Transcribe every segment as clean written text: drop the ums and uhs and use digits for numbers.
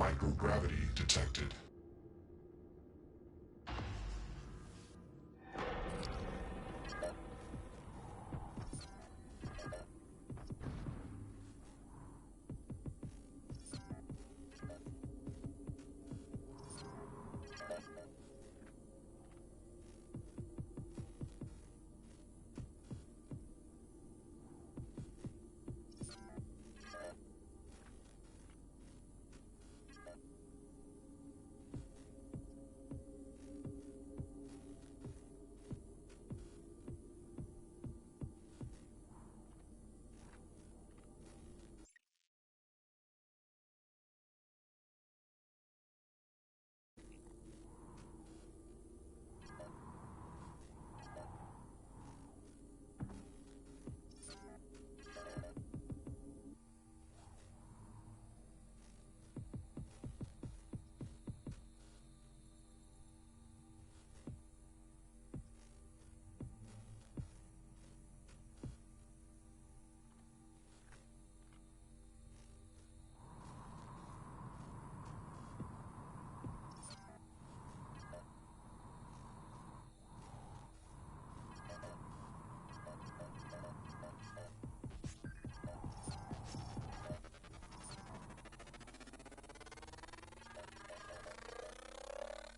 Microgravity detected.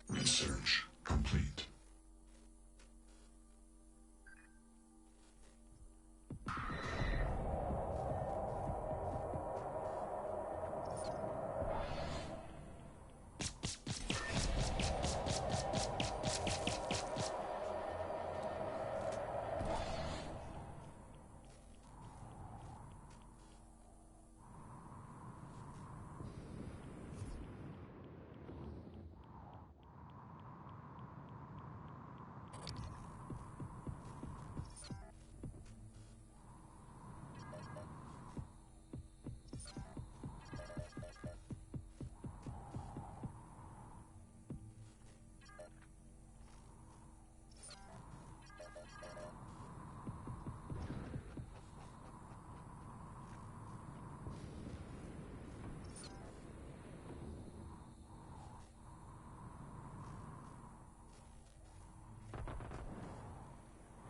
Research complete.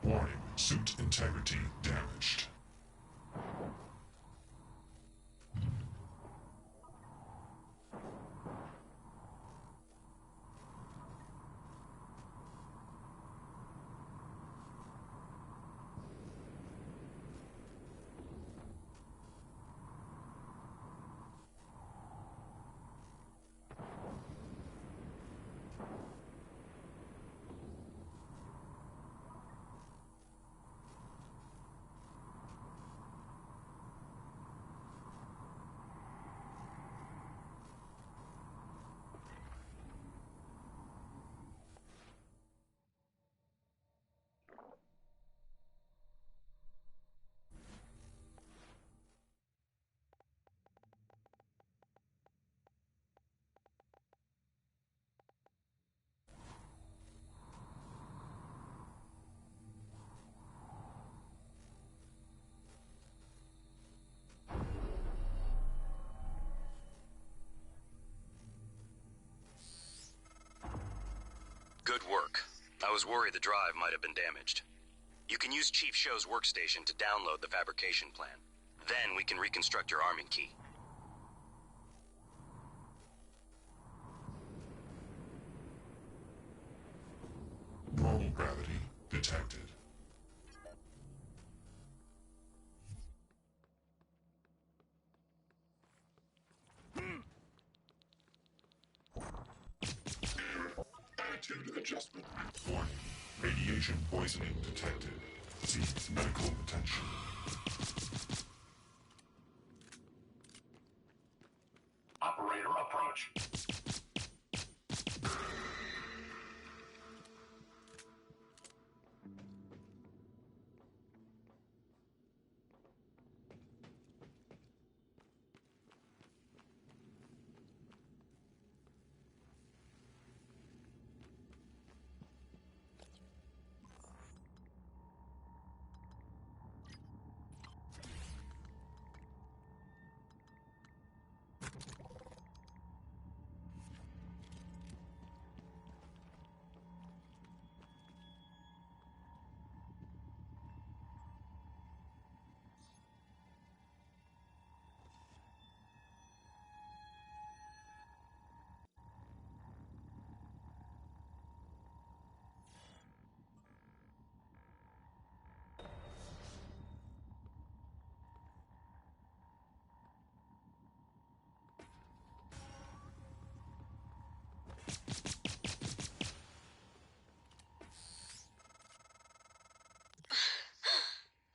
Warning, suit integrity damaged. Good work. I was worried the drive might have been damaged. You can use Chief Show's workstation to download the fabrication plan. Then we can reconstruct your arming key. Normal gravity detected. Attitude adjustment. Warning. Radiation poisoning detected. Seeks medical attention. Operator approach.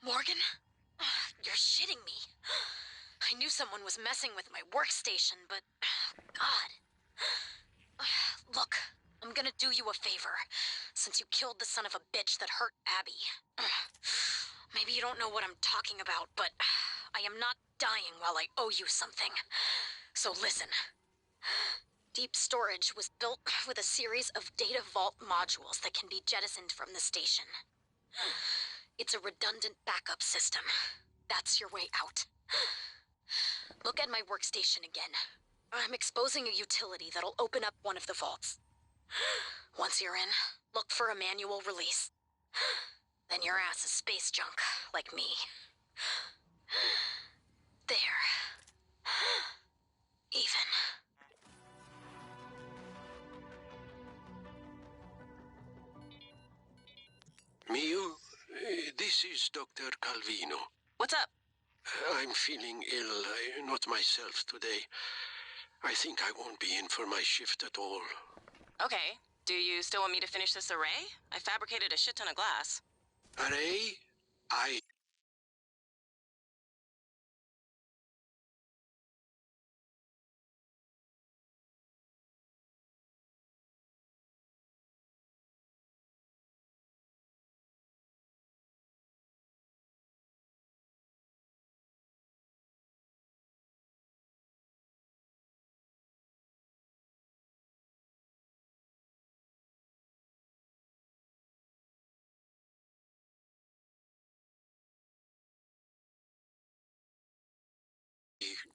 Morgan? You're shitting me. I knew someone was messing with my workstation, but... God. Look, I'm gonna do you a favor, since you killed the son of a bitch that hurt Abby. Maybe you don't know what I'm talking about, but I am not dying while I owe you something. So listen. Deep storage was built with a series of data vault modules that can be jettisoned from the station. It's a redundant backup system. That's your way out. Look at my workstation again. I'm exposing a utility that'll open up one of the vaults. Once you're in, look for a manual release. Then your ass is space junk, like me. There. Even. Miu, this is Dr. Calvino. What's up? I'm feeling ill, not myself today. I think I won't be in for my shift at all. Okay. Do you still want me to finish this array? I fabricated a shit ton of glass. Array? I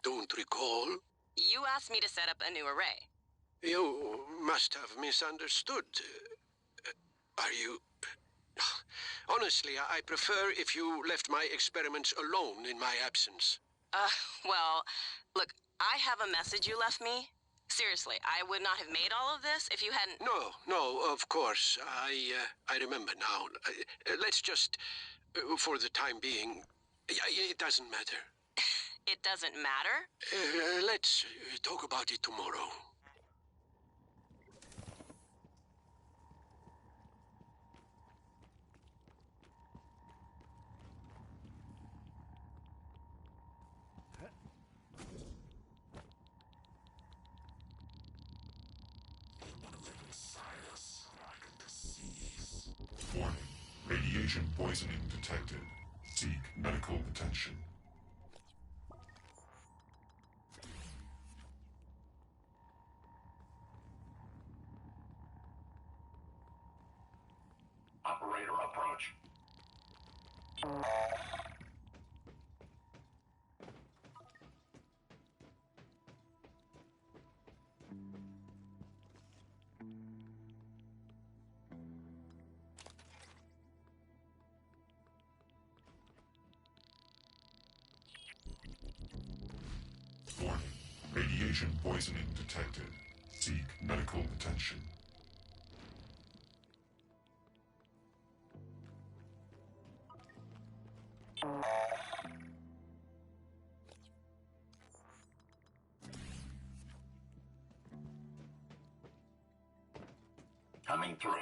don't recall. You asked me to set up a new array. You must have misunderstood. Are you... Honestly, I prefer if you left my experiments alone in my absence. Well, look, I have a message you left me. Seriously, I would not have made all of this if you hadn't... No, of course. I remember now. Let's just, for the time being, it doesn't matter. It doesn't matter? Let's talk about it tomorrow. Warning. Radiation poisoning detected. Seek medical attention. Operator approach. Warning. Radiation poisoning detected. Seek medical attention. Coming through.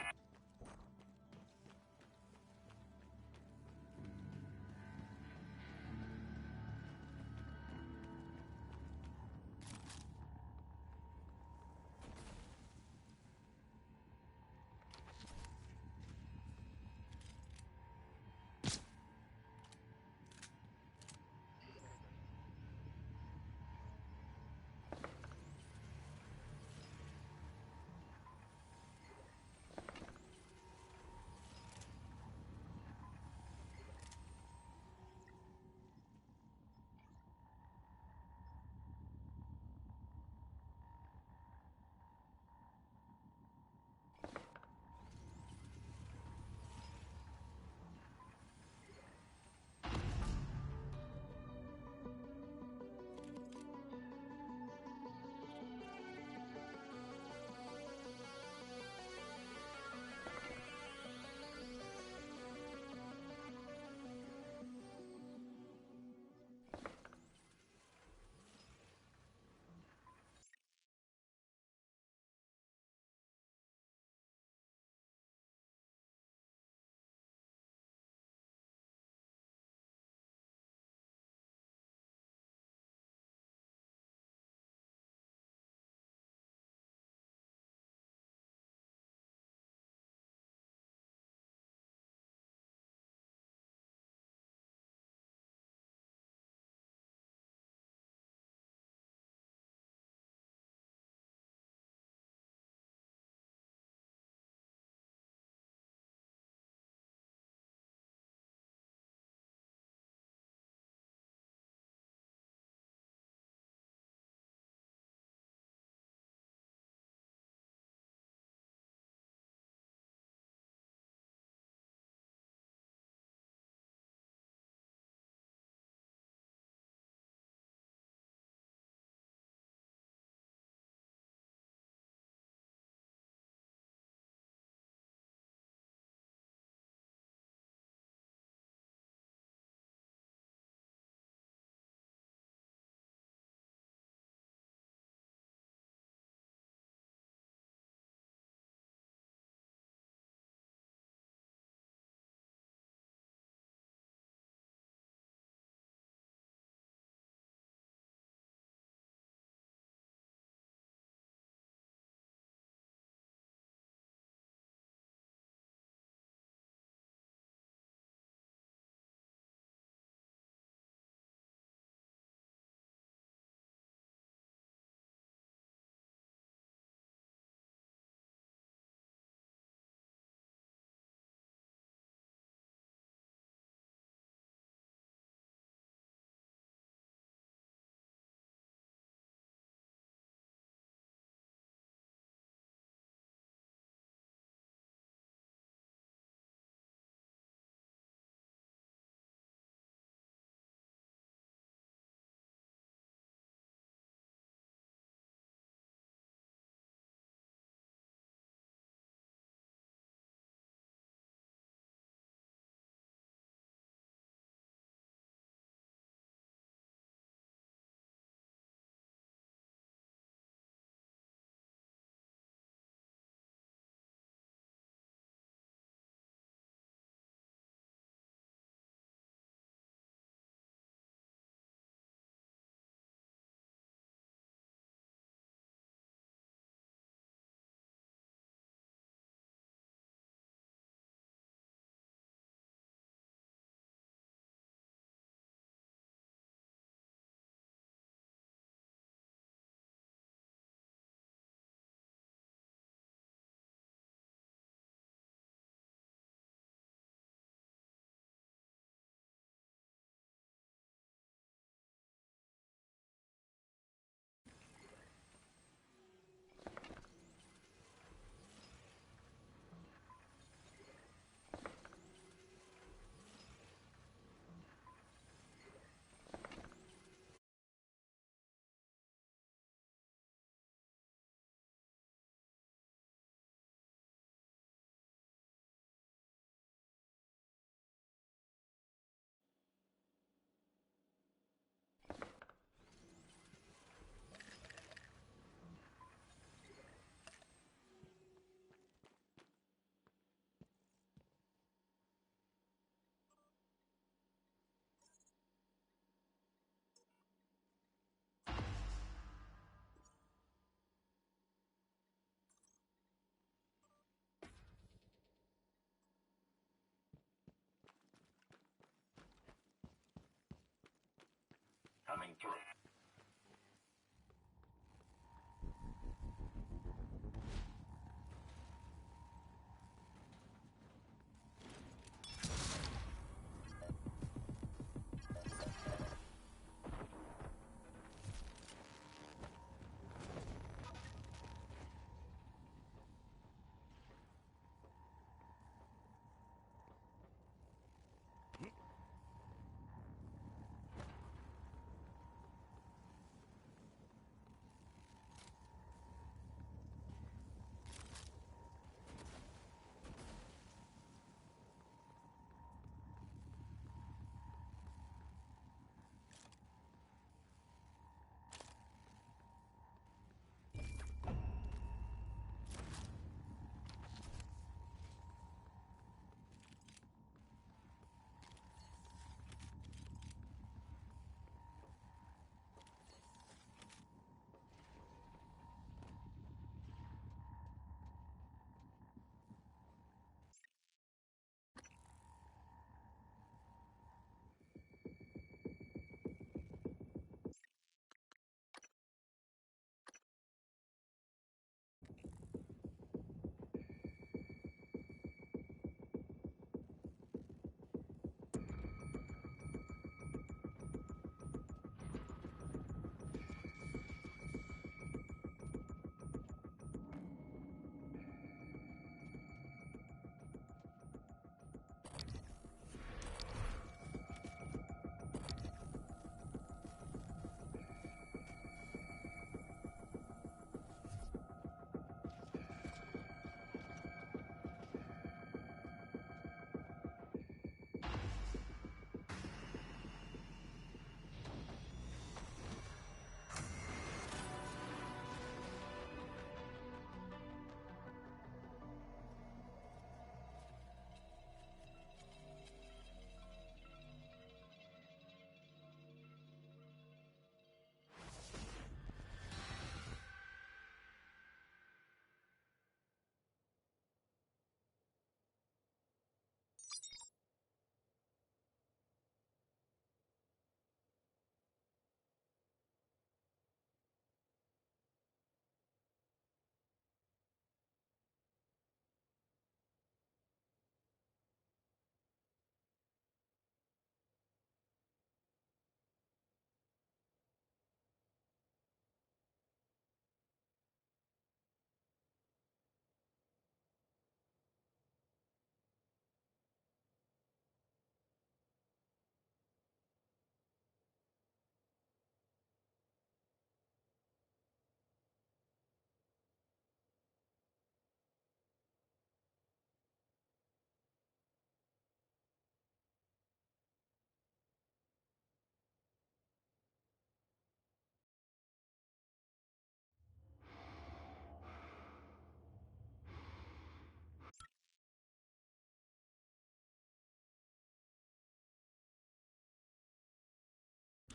coming through.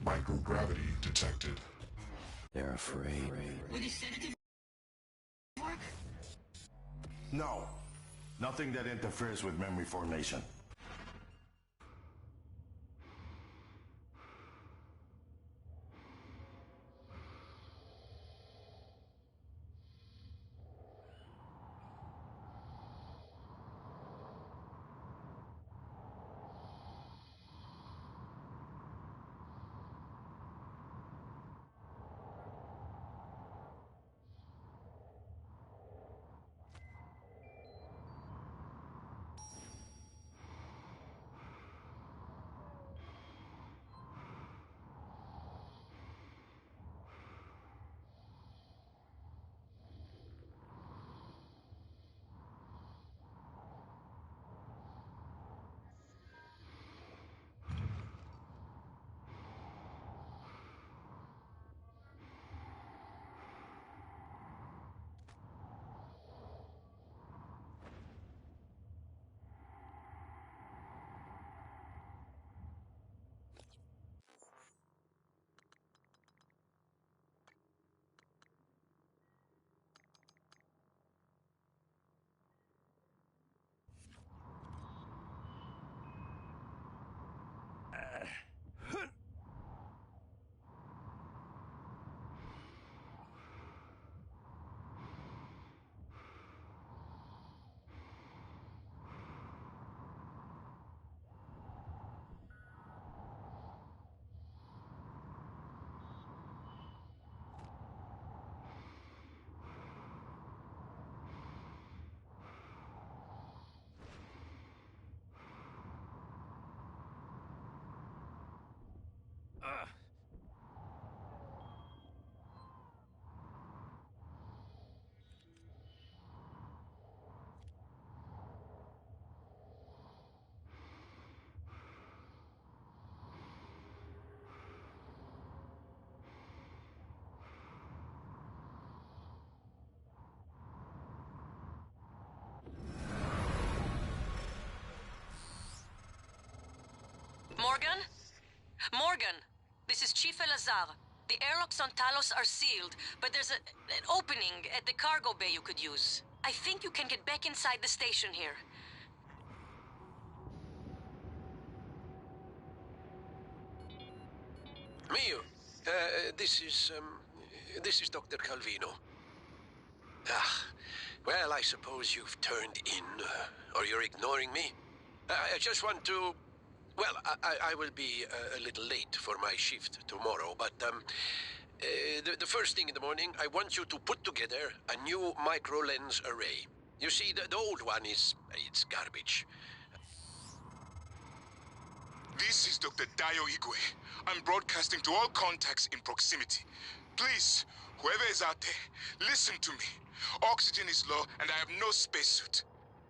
Microgravity detected. They're afraid. Will the sedative work? No. Nothing that interferes with memory formation. Morgan? Morgan, this is Chief Elazar. The airlocks on Talos are sealed, but there's an opening at the cargo bay you could use. I think you can get back inside the station here. Mio, this is Dr. Calvino. Ah, well, I suppose you've turned in, or you're ignoring me. I just want to... Well, I will be a little late for my shift tomorrow, but the first thing in the morning, I want you to put together a new micro-lens array. You see, the old one it's garbage. This is Dr. Dayo Igwe. I'm broadcasting to all contacts in proximity. Please, whoever is out there, listen to me. Oxygen is low and I have no spacesuit.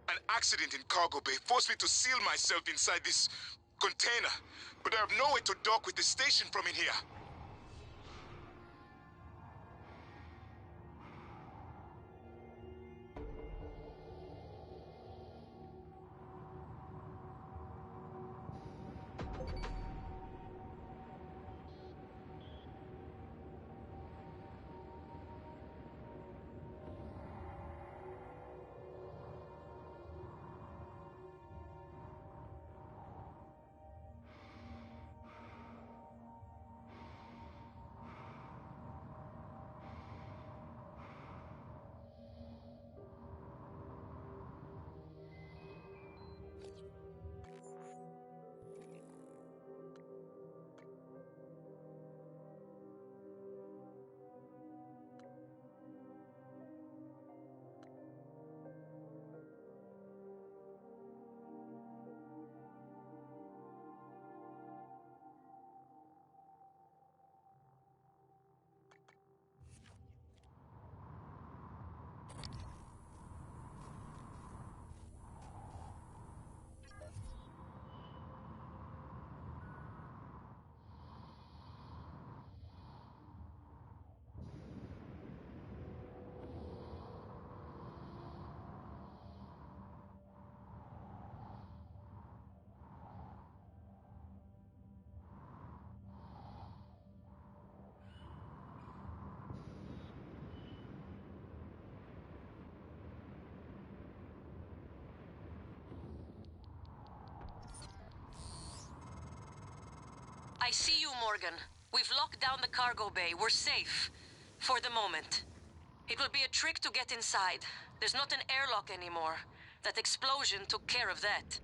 An accident in cargo bay forced me to seal myself inside this container, but I have nowhere to dock with the station from in here. I see you, Morgan. We've locked down the cargo bay. We're safe. For the moment. It will be a trick to get inside. There's not an airlock anymore. That explosion took care of that.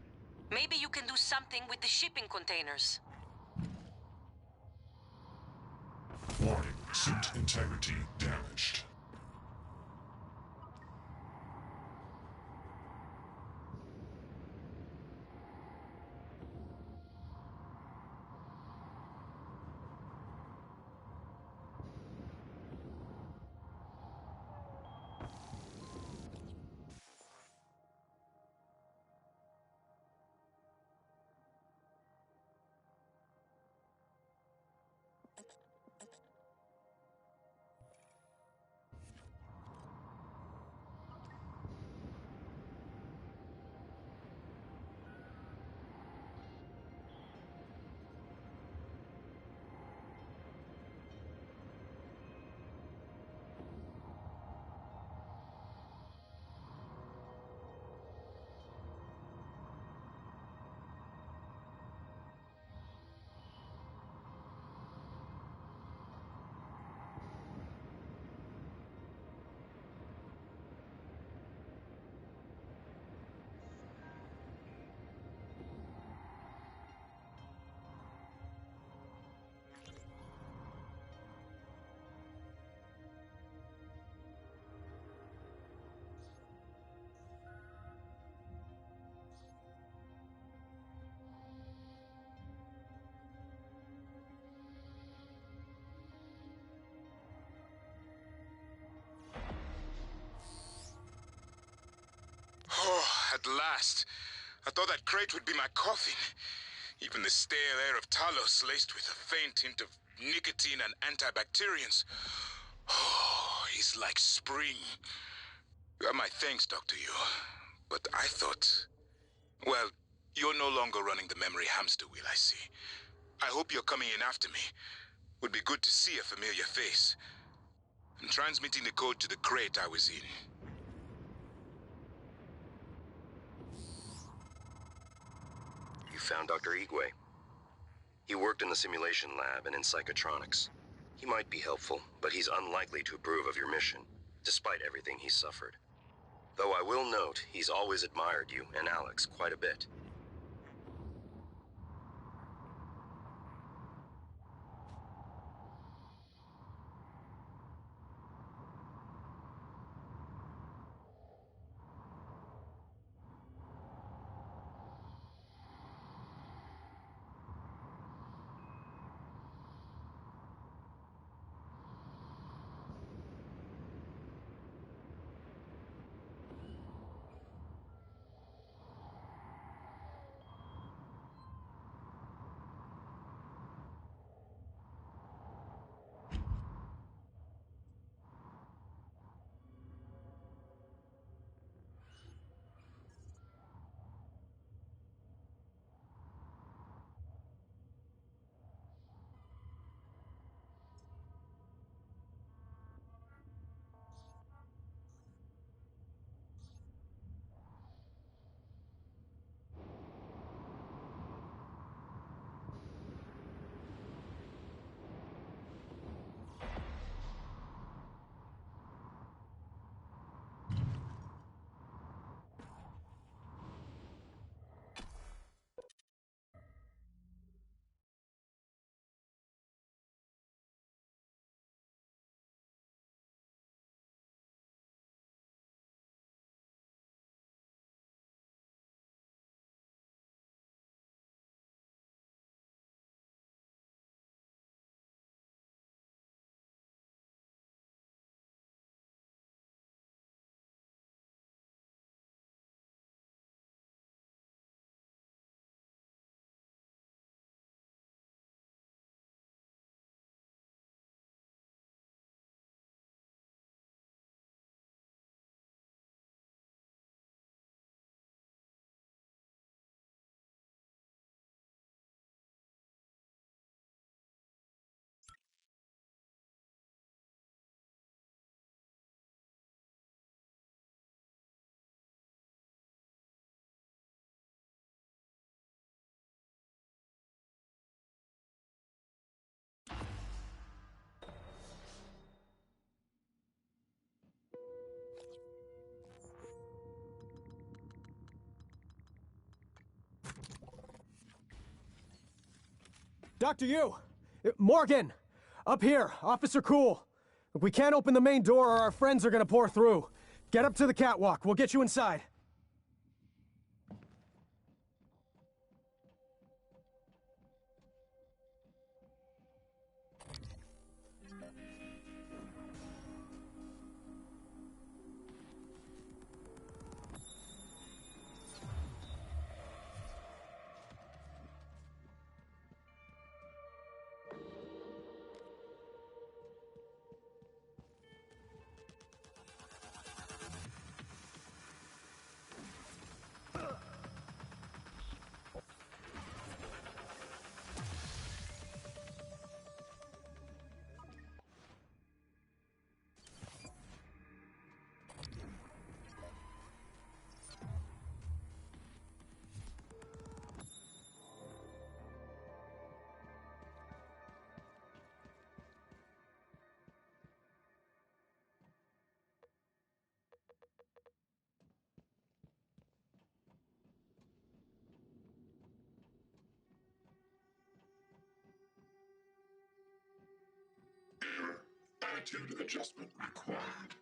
Maybe you can do something with the shipping containers. Warning, suit integrity damaged. Oh, at last. I thought that crate would be my coffin. Even the stale air of Talos laced with a faint hint of nicotine and antibacterians. Oh, it's like spring. You have my thanks, Dr. Yu. But I thought... Well, You're no longer running the memory hamster wheel, I see. I hope you're coming in after me. Would be good to see a familiar face. I'm transmitting the code to the crate I was in. You found Dr. Igwe. He worked in the simulation lab and in psychotronics. He might be helpful, but he's unlikely to approve of your mission, despite everything he's suffered. Though I will note, he's always admired you and Alex quite a bit. Dr. Yu! Morgan! Up here, Officer Cool. We can't open the main door or our friends are gonna pour through. Get up to the catwalk, we'll get you inside. Attitude adjustment required.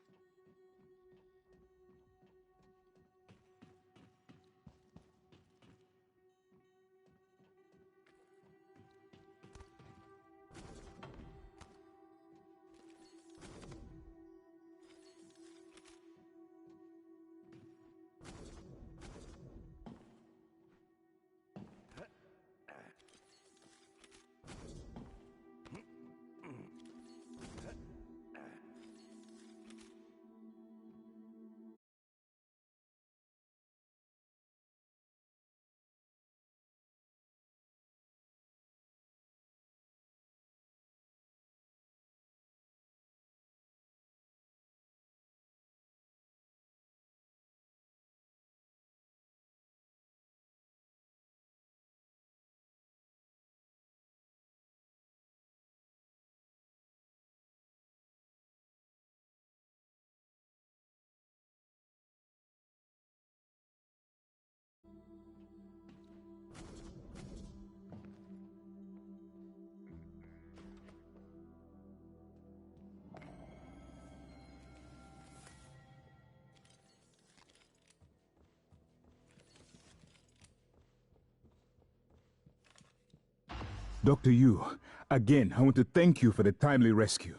Dr. Yu, again, I want to thank you for the timely rescue.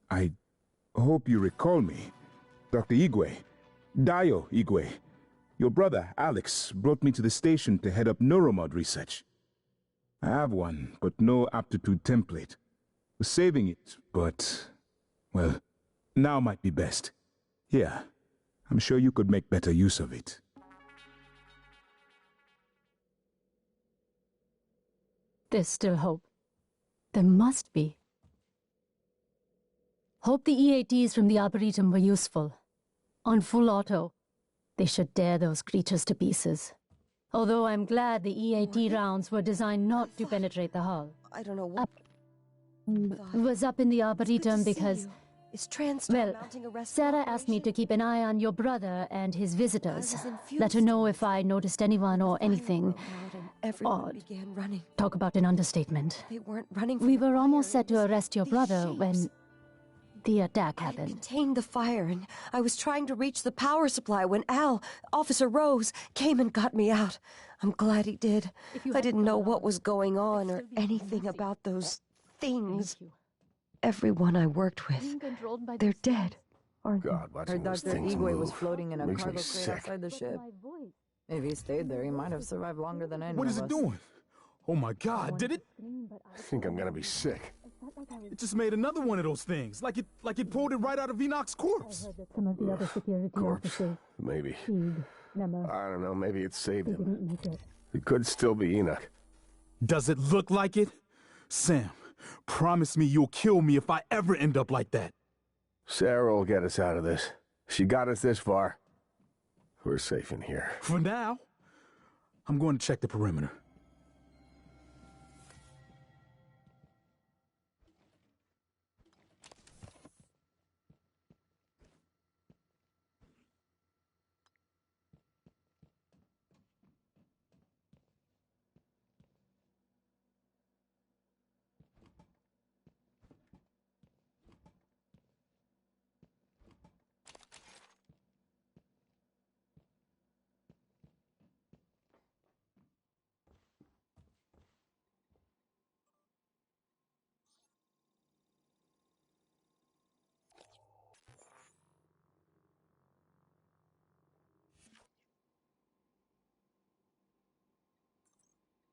I hope you recall me. Dr. Igwe, Dio Igwe. Your brother, Alex, brought me to the station to head up neuromod research. I have one, but no aptitude template. Was saving it, but, well, now might be best. Here, I'm sure you could make better use of it. There's still hope. There must be. Hope the EATs from the Arboretum were useful. On full auto, they should tear those creatures to pieces. Although I'm glad the EAT rounds were designed not to penetrate the hull. I don't know what... Was up in the Arboretum because... Well, mounting Sarah asked me to keep an eye on your brother and his visitors. Let her know if I noticed anyone or anything odd. Began running. Talk about an understatement. They weren't running. We were almost set to arrest your brother when the attack I happened. contained the fire, and I was trying to reach the power supply when Officer Rose, came and got me out. I'm glad he did. I didn't know what was going on or anything about those things. Everyone I worked with, they're dead. God, watching those things move floating in a makes cargo me crate sick. outside the ship. If he stayed there, he might have survived longer than any What of is it us. doing? Oh my God, did it? I think I'm gonna be sick. It just made another one of those things, like it pulled it right out of Enoch's corpse. Some of the other security Corpse, maybe. I don't know, maybe it saved him. It could still be Enoch. Does it look like it? Sam, promise me you'll kill me if I ever end up like that. Sarah will get us out of this. She got us this far. We're safe in here. For now, I'm going to check the perimeter.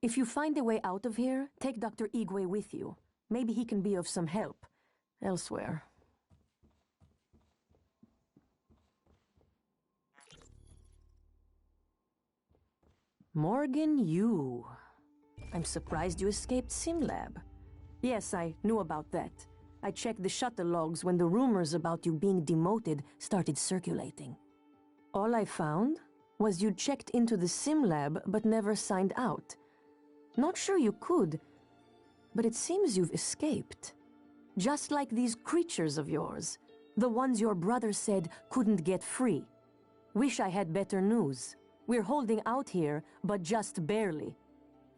If you find a way out of here, take Dr. Igwe with you. Maybe he can be of some help elsewhere. Morgan, you. I'm surprised you escaped SimLab. Yes, I knew about that. I checked the shuttle logs when the rumors about you being demoted started circulating. All I found was you checked into the SimLab but never signed out. Not sure you could, but it seems you've escaped. Just like these creatures of yours, the ones your brother said couldn't get free. Wish I had better news. We're holding out here, but just barely.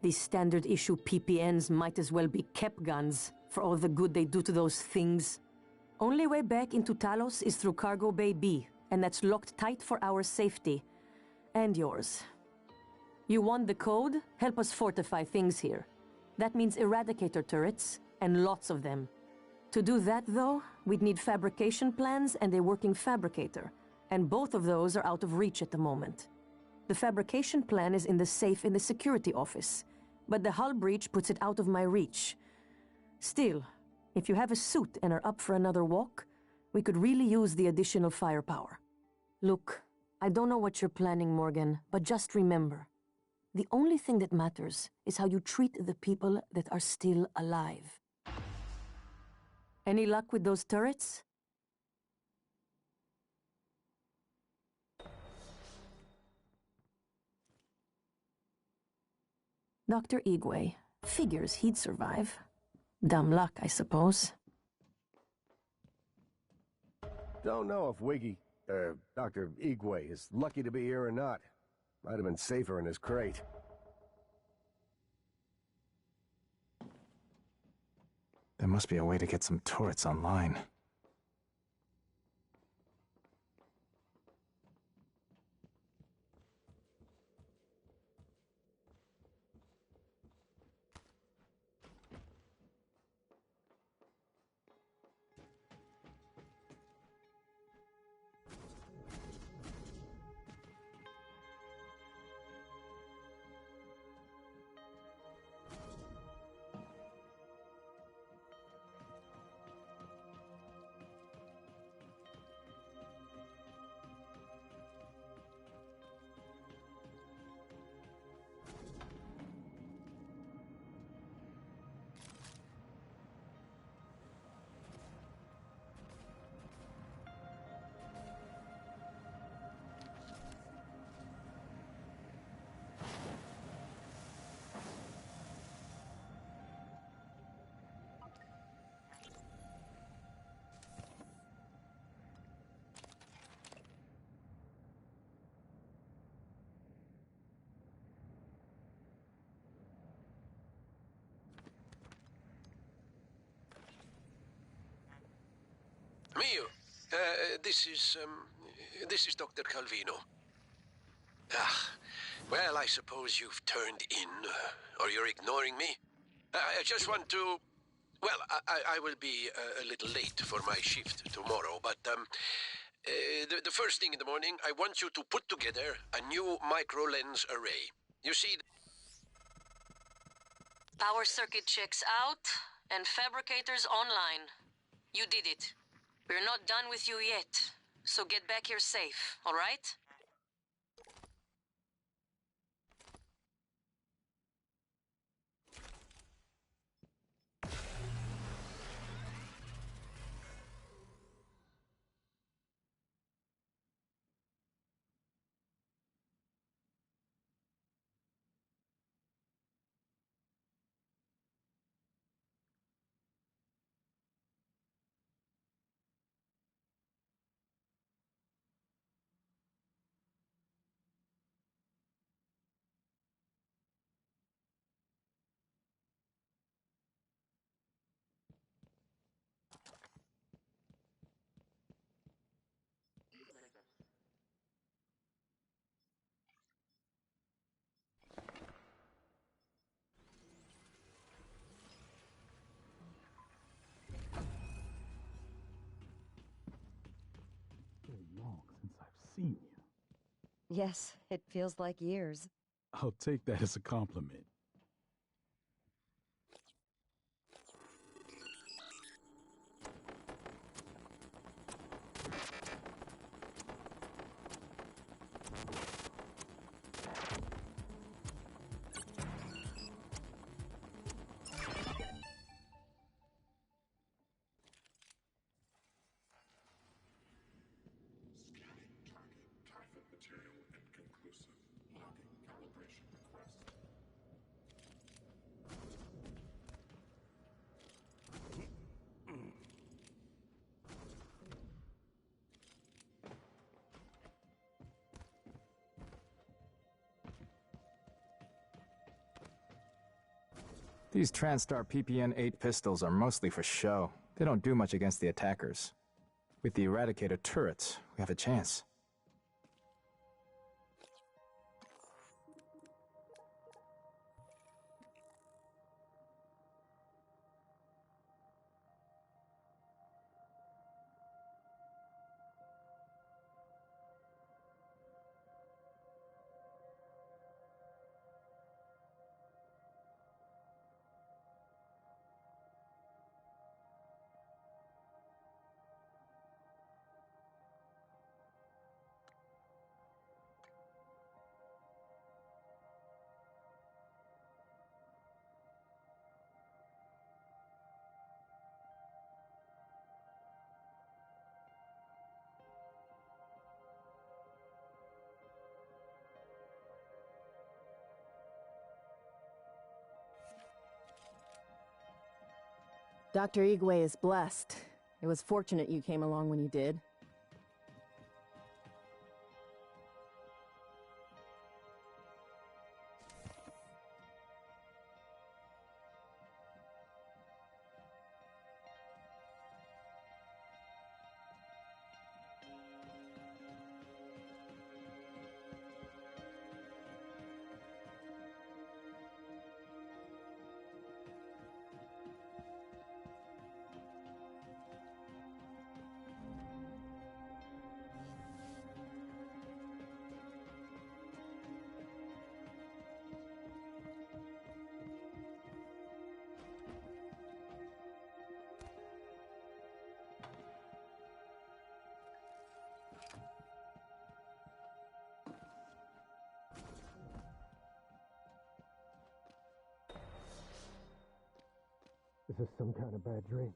These standard issue PPNs might as well be kept guns for all the good they do to those things. Only way back into Talos is through Cargo Bay B, and that's locked tight for our safety. And yours. You want the code? Help us fortify things here. That means eradicator turrets, and lots of them. To do that, though, we'd need fabrication plans and a working fabricator, and both of those are out of reach at the moment. The fabrication plan is in the safe in the security office, but the hull breach puts it out of my reach. Still, if you have a suit and are up for another walk, we could really use the additional firepower. Look, I don't know what you're planning, Morgan, but just remember, the only thing that matters is how you treat the people that are still alive. Any luck with those turrets? Dr. Igwe figures he'd survive. Dumb luck, I suppose. Don't know if Dr. Igwe is lucky to be here or not. Might have been safer in his crate. There must be a way to get some turrets online. Mio, this is Dr. Calvino. Ah, well, I suppose you've turned in, or you're ignoring me. I just want to... Well, I will be a little late for my shift tomorrow, but the first thing in the morning, I want you to put together a new micro-lens array. You see... Power circuit checks out, and fabricators online. You did it. We're not done with you yet, so get back here safe, all right? Long since I've seen you. Yes, it feels like years. I'll take that as a compliment. These TranStar PPN-8 pistols are mostly for show. They don't do much against the attackers. With the Eradicator turrets, we have a chance. Dr. Igwe is blessed. It was fortunate you came along when you did. This is some kind of bad dream.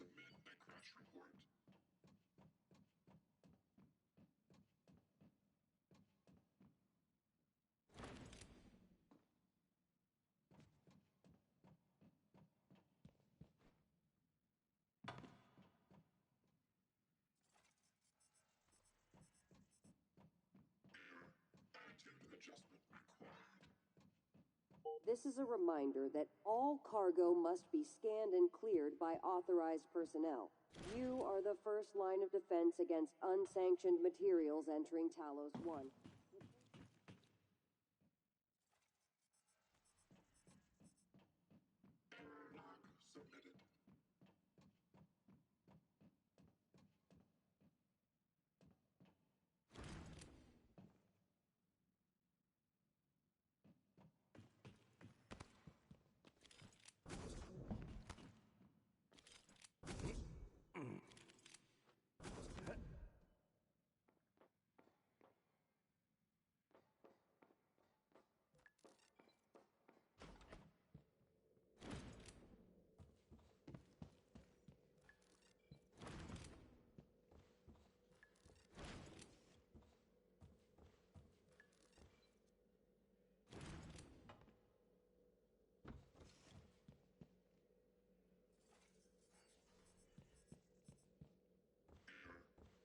Submit a crash report. Attitude adjustment required. This is a reminder that all cargo must be scanned and cleared by authorized personnel. You are the first line of defense against unsanctioned materials entering Talos 1. Error log submitted.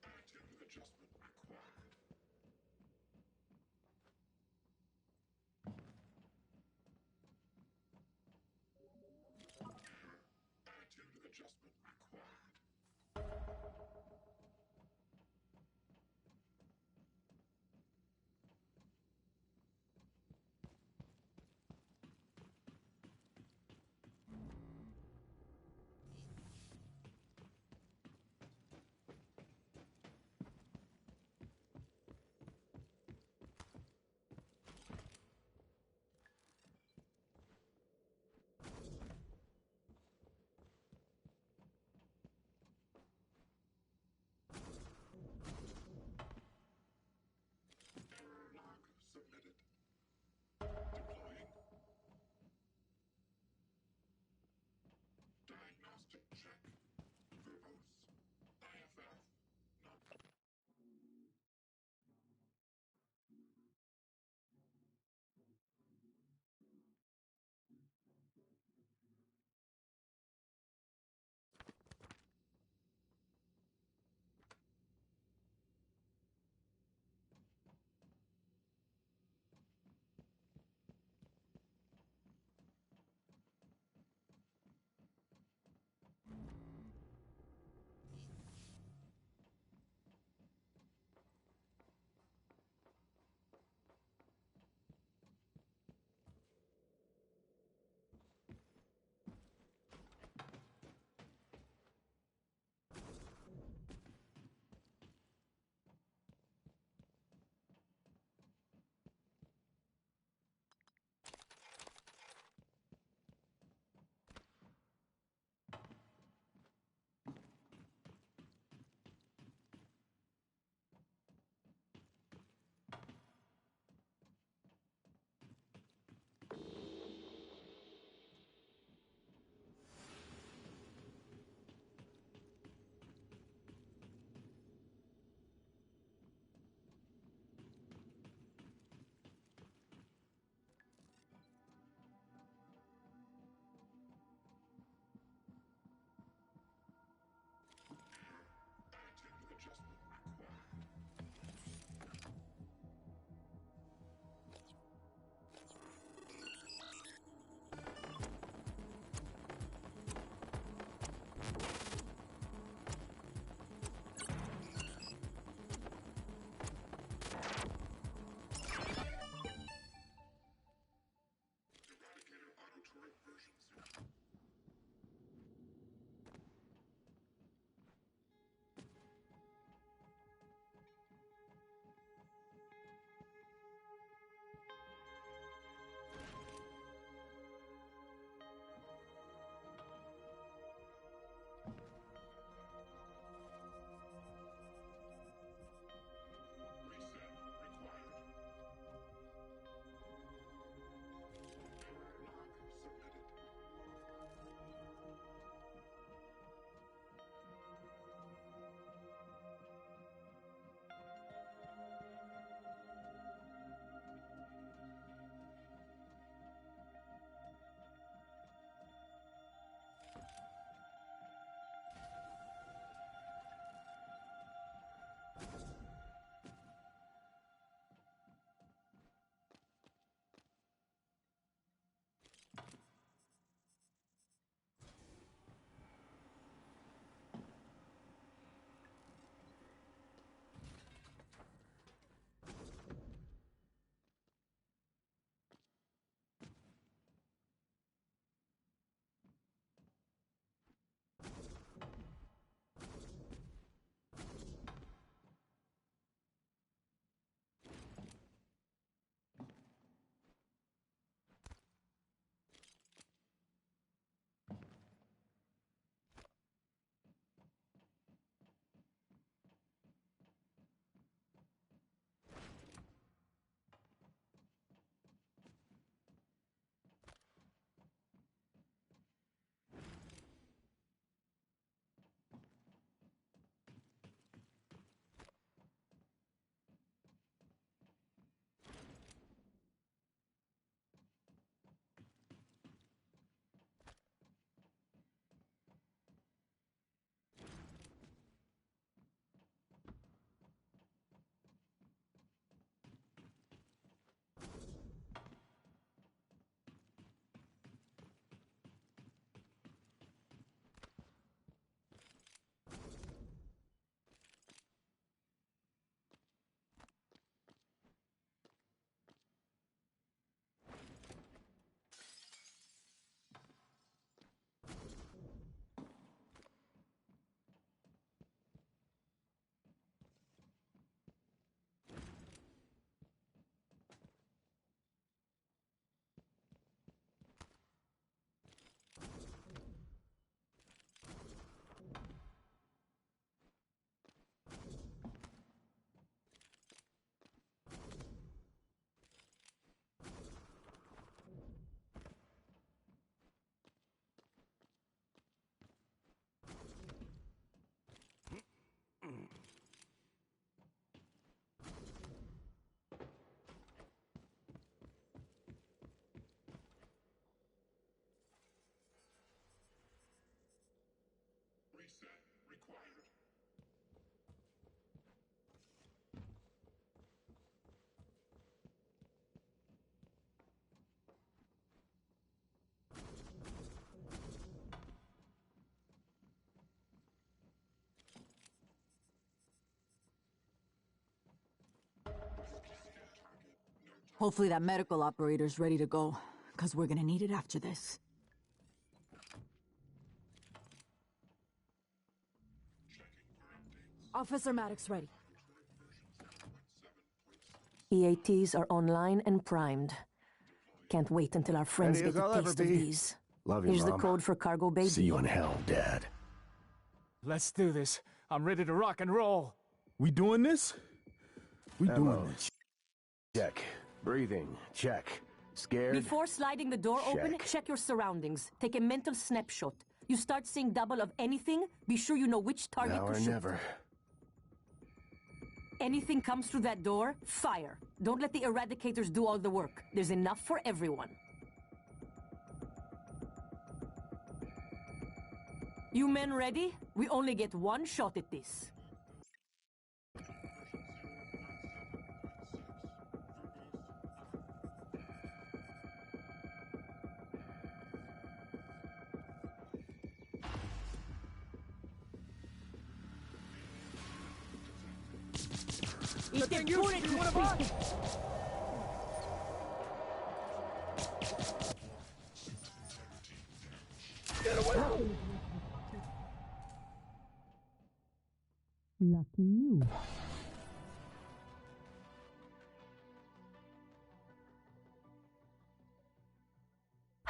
Attitude adjustment required. Attitude adjustment required. Reset required. Hopefully that medical operator's ready to go, because we're gonna need it after this. Officer Maddox ready. EATs are online and primed. Can't wait until our friends Ready get as I'll a ever taste of be. these. Love you, Here's the Mom. code for Cargo Bay. See you in hell, Dad. Let's do this. I'm ready to rock and roll. We doing this? We Ammo, doing this. check. Breathing, check. Scared? Before sliding the door open, Check. check your surroundings. Take a mental snapshot. You start seeing double of anything, be sure you know which target Now to or shoot. never. Anything comes through that door, fire. Don't let the eradicators do all the work. There's enough for everyone. You men ready? We only get one shot at this. Good thing you should be one of us! Get away! Lucky you.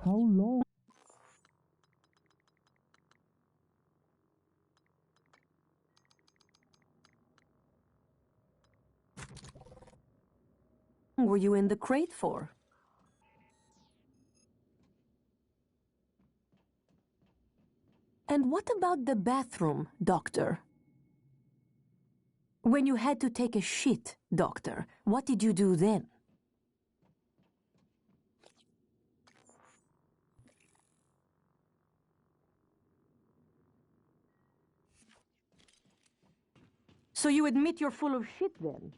How long? Were you in the crate for? And what about the bathroom, Doctor? When you had to take a shit, Doctor, what did you do then? So you admit you're full of shit then?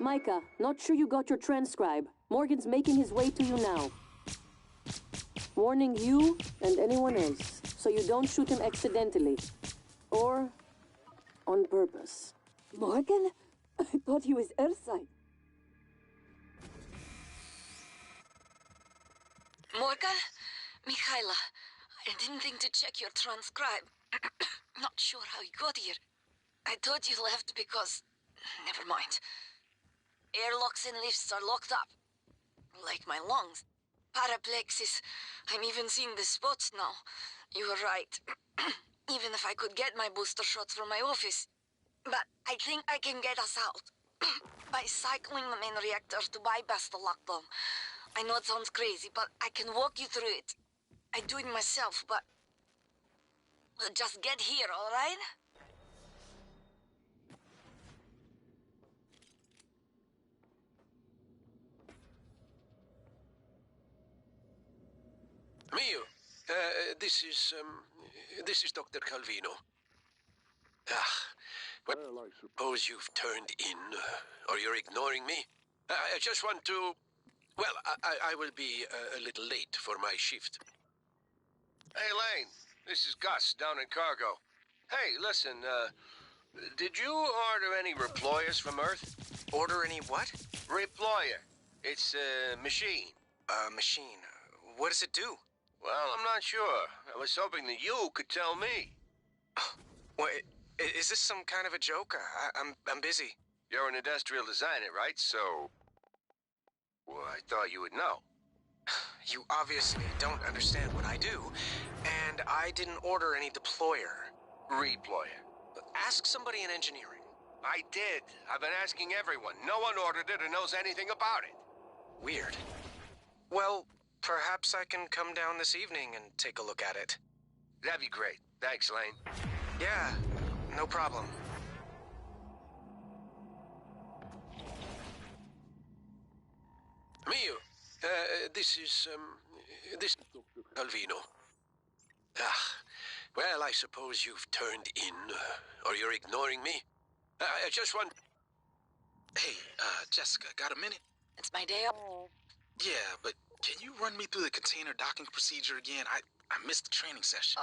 Micah, not sure you got your transcribe. Morgan's making his way to you now. Warning you and anyone else, so you don't shoot him accidentally. Or on purpose. Morgan? I thought he was Earthside. Morgan? Mikhaila, I didn't think to check your transcribe. Not sure how you got here. I thought you left because... Never mind. Airlocks and lifts are locked up. Like my lungs. Paraplexis. I'm even seeing the spots now. You were right. Even if I could get my booster shots from my office. But I think I can get us out. By cycling the main reactors to bypass the lockdown. I know it sounds crazy, but I can walk you through it. I do it myself, but... Just get here, alright? Mio, this is Dr. Calvino. Well, I suppose you've turned in, or you're ignoring me. I just want to... Well, I will be a little late for my shift. Hey, Lane. This is Gus, down in cargo. Hey, listen, did you order any reployers from Earth? Order any what? Reployer. It's a machine. A machine. What does it do? Well, I'm not sure. I was hoping that you could tell me. Wait, is this some kind of a joke? I'm busy. You're an industrial designer, right? So... Well, I thought you would know. You obviously don't understand what I do, and I didn't order any deployer. Reployer. Ask somebody in engineering. I did. I've been asking everyone. No one ordered it or knows anything about it. Weird. Well, perhaps I can come down this evening and take a look at it. That'd be great. Thanks, Lane. Yeah, no problem. Mio, this is Dr. Calvino. Well, I suppose you've turned in, or you're ignoring me. I just want... Hey, Jessica, got a minute? It's my day off. Yeah, but can you run me through the container docking procedure again? I missed the training session.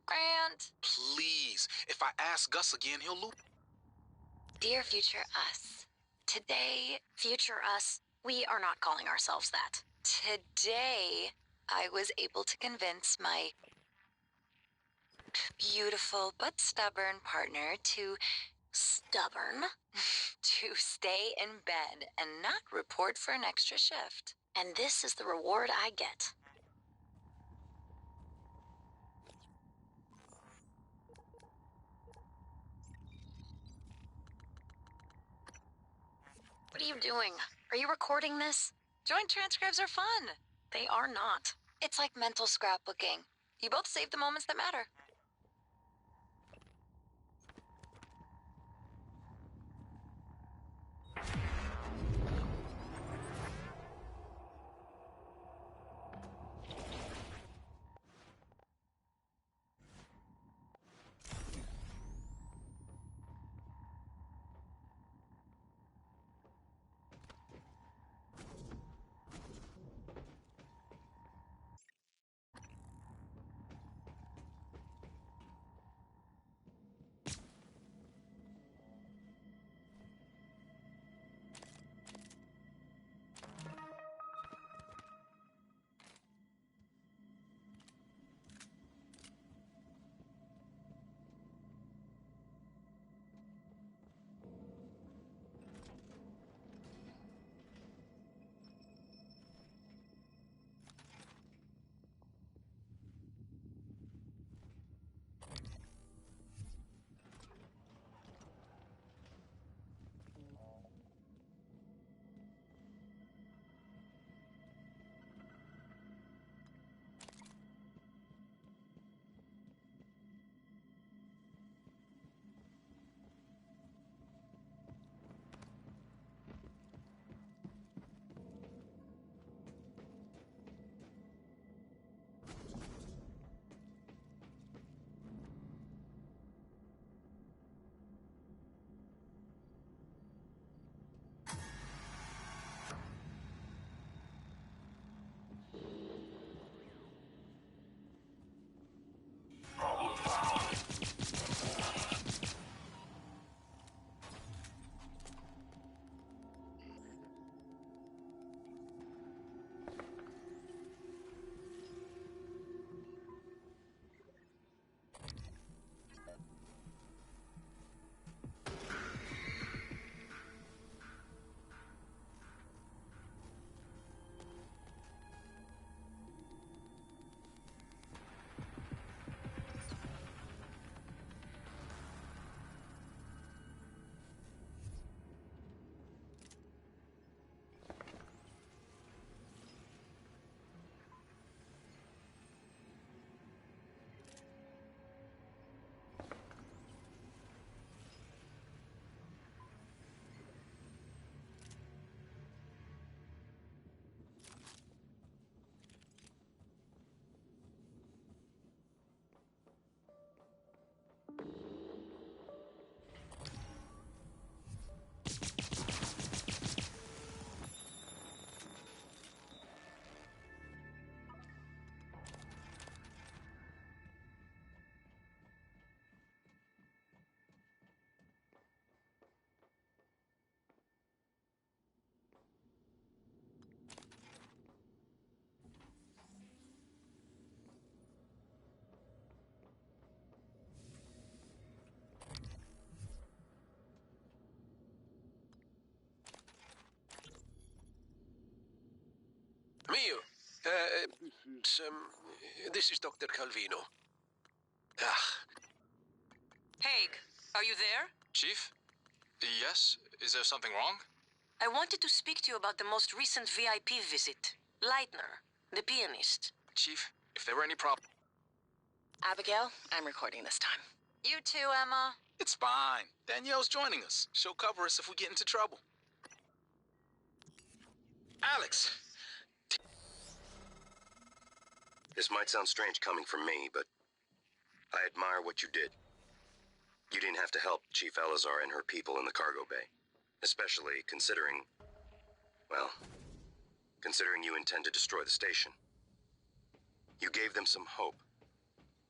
Grant. Please. If I ask Gus again, he'll loop. Dear future us, today, future us, we are not calling ourselves that. Today, I was able to convince my beautiful but stubborn partner to stay in bed and not report for an extra shift. And this is the reward I get. What are you doing? Are you recording this? Joint transcripts are fun. They are not. It's like mental scrapbooking. You both save the moments that matter. Mio, this is Dr. Calvino. Haig, are you there? Chief? Yes? Is there something wrong? I wanted to speak to you about the most recent VIP visit. Leitner, the pianist. Chief, if there were any problem... Abigail, I'm recording this time. You too, Emma. It's fine. Danielle's joining us. She'll cover us if we get into trouble. Alex! This might sound strange coming from me, but I admire what you did. You didn't have to help Chief Elazar and her people in the cargo bay. Especially considering... well, considering you intend to destroy the station. You gave them some hope,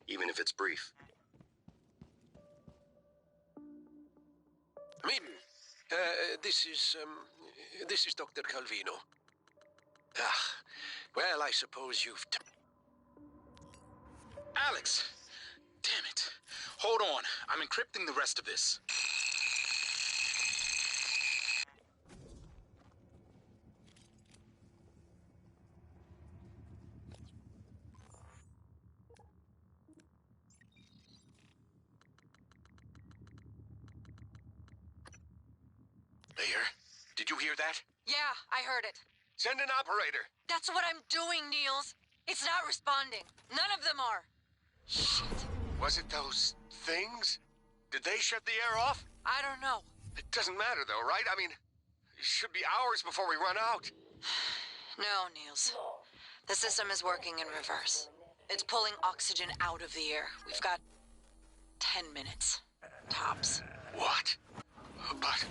even if it's brief. This is Dr. Calvino. Well, I suppose you've... Alex! Damn it. Hold on. I'm encrypting the rest of this. Mayor, did you hear that? Yeah, I heard it. Send an operator. That's what I'm doing, Niels. It's not responding. None of them are. Shit. Was it those things? Did they shut the air off? I don't know. It doesn't matter though, right? I mean, it should be hours before we run out. No, Niels. The system is working in reverse. It's pulling oxygen out of the air. We've got 10 minutes. Tops. What? But...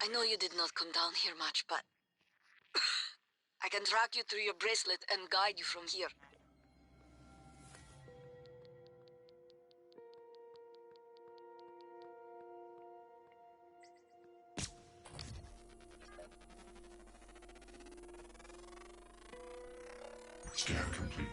I know you did not come down here much, but I can track you through your bracelet and guide you from here. Scan complete.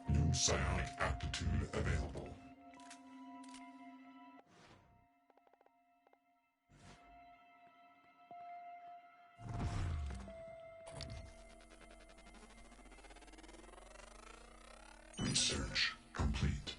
New psionic aptitude available. Research complete.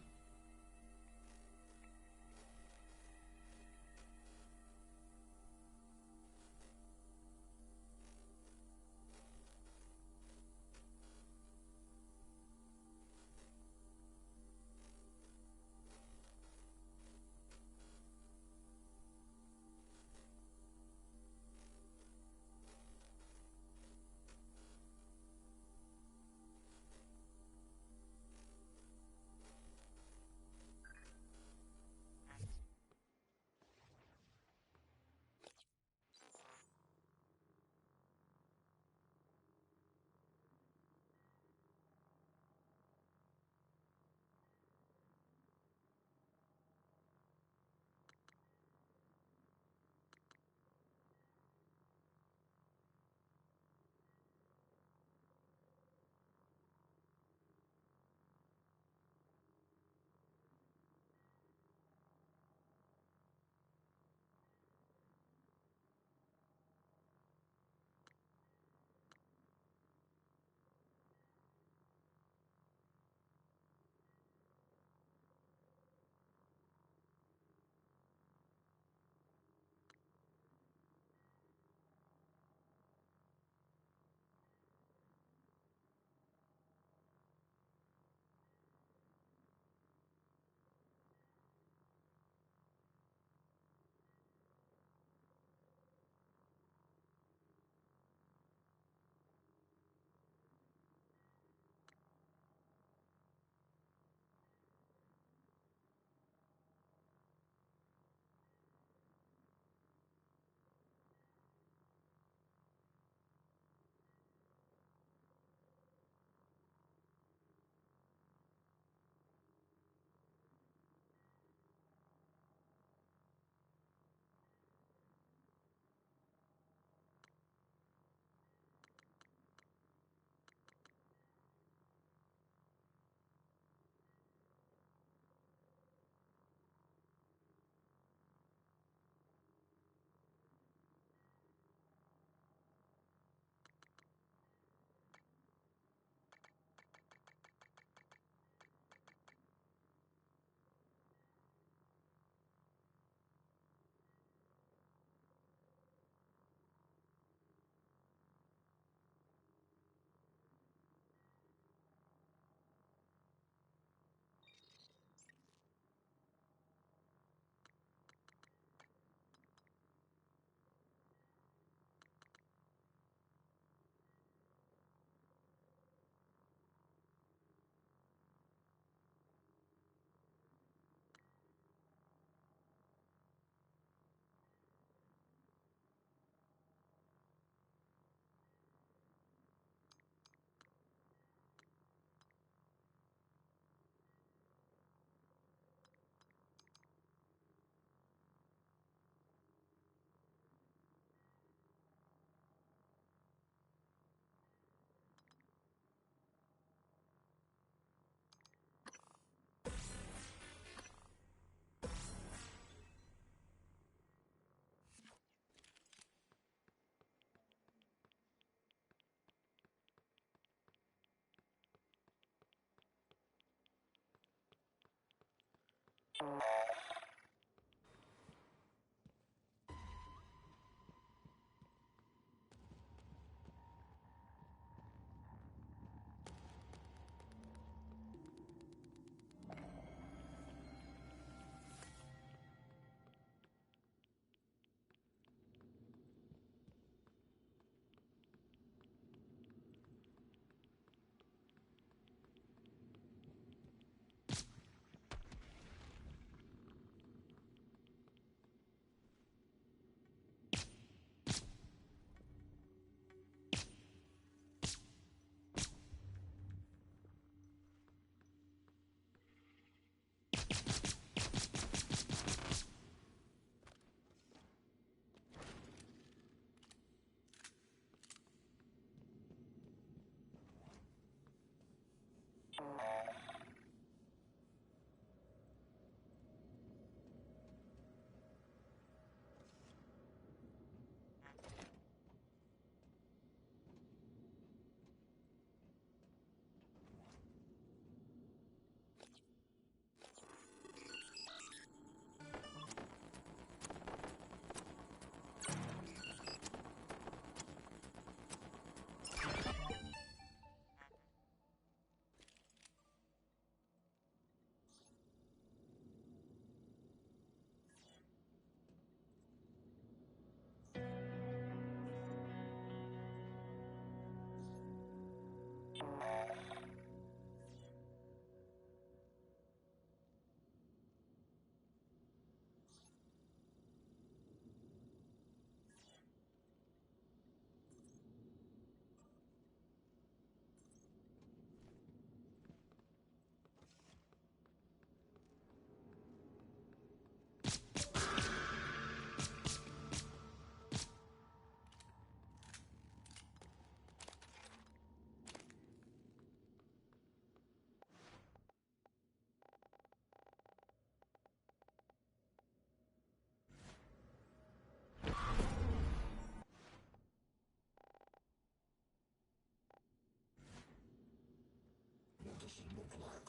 What does it look like?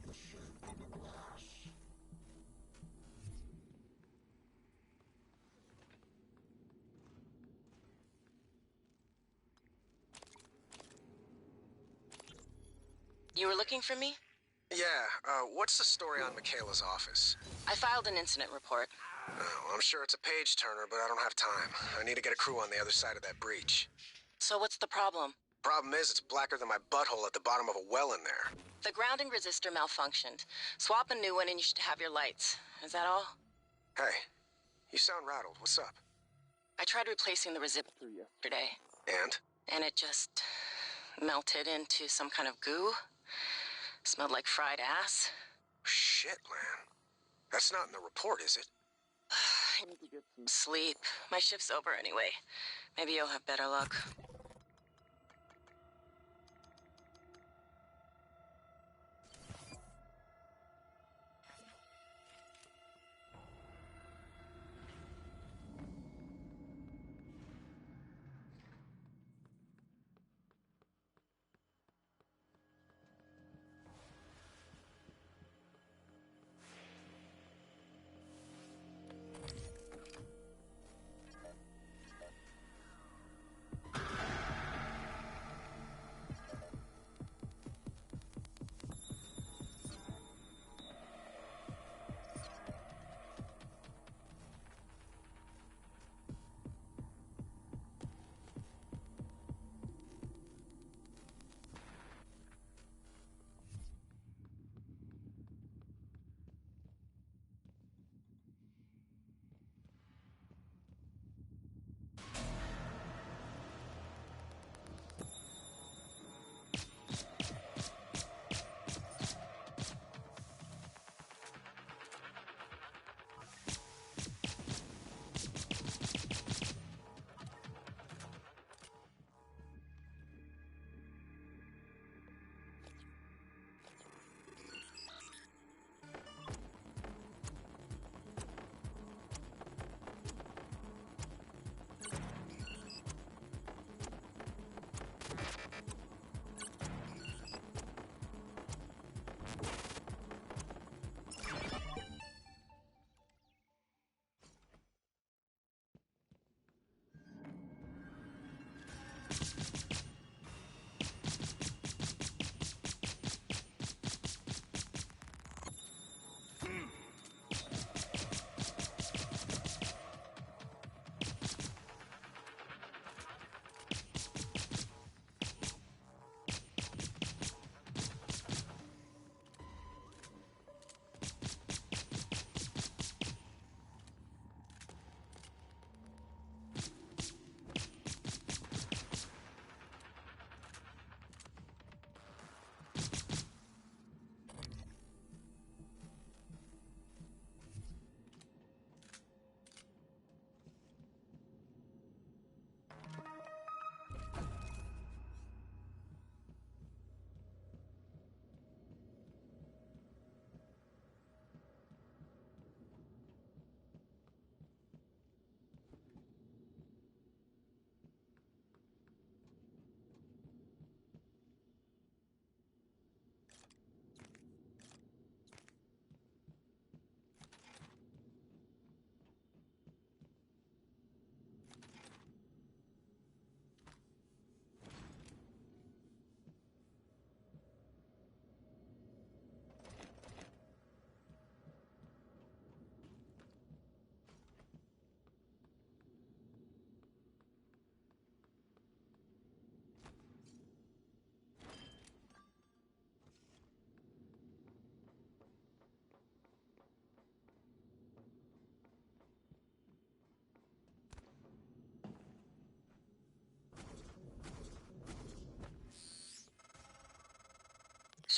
The shape on the glass. You were looking for me? Yeah, what's the story on Michaela's office? I filed an incident report. Oh, I'm sure it's a page-turner, but I don't have time. I need to get a crew on the other side of that breach. So what's the problem? Problem is, it's blacker than my butthole at the bottom of a well in there. The grounding resistor malfunctioned. Swap a new one and you should have your lights. Is that all? Hey, you sound rattled. What's up? I tried replacing the resistor yesterday. And? And it just melted into some kind of goo. Smelled like fried ass. Shit, man. That's not in the report, is it? I need to get some sleep. My shift's over anyway. Maybe you'll have better luck.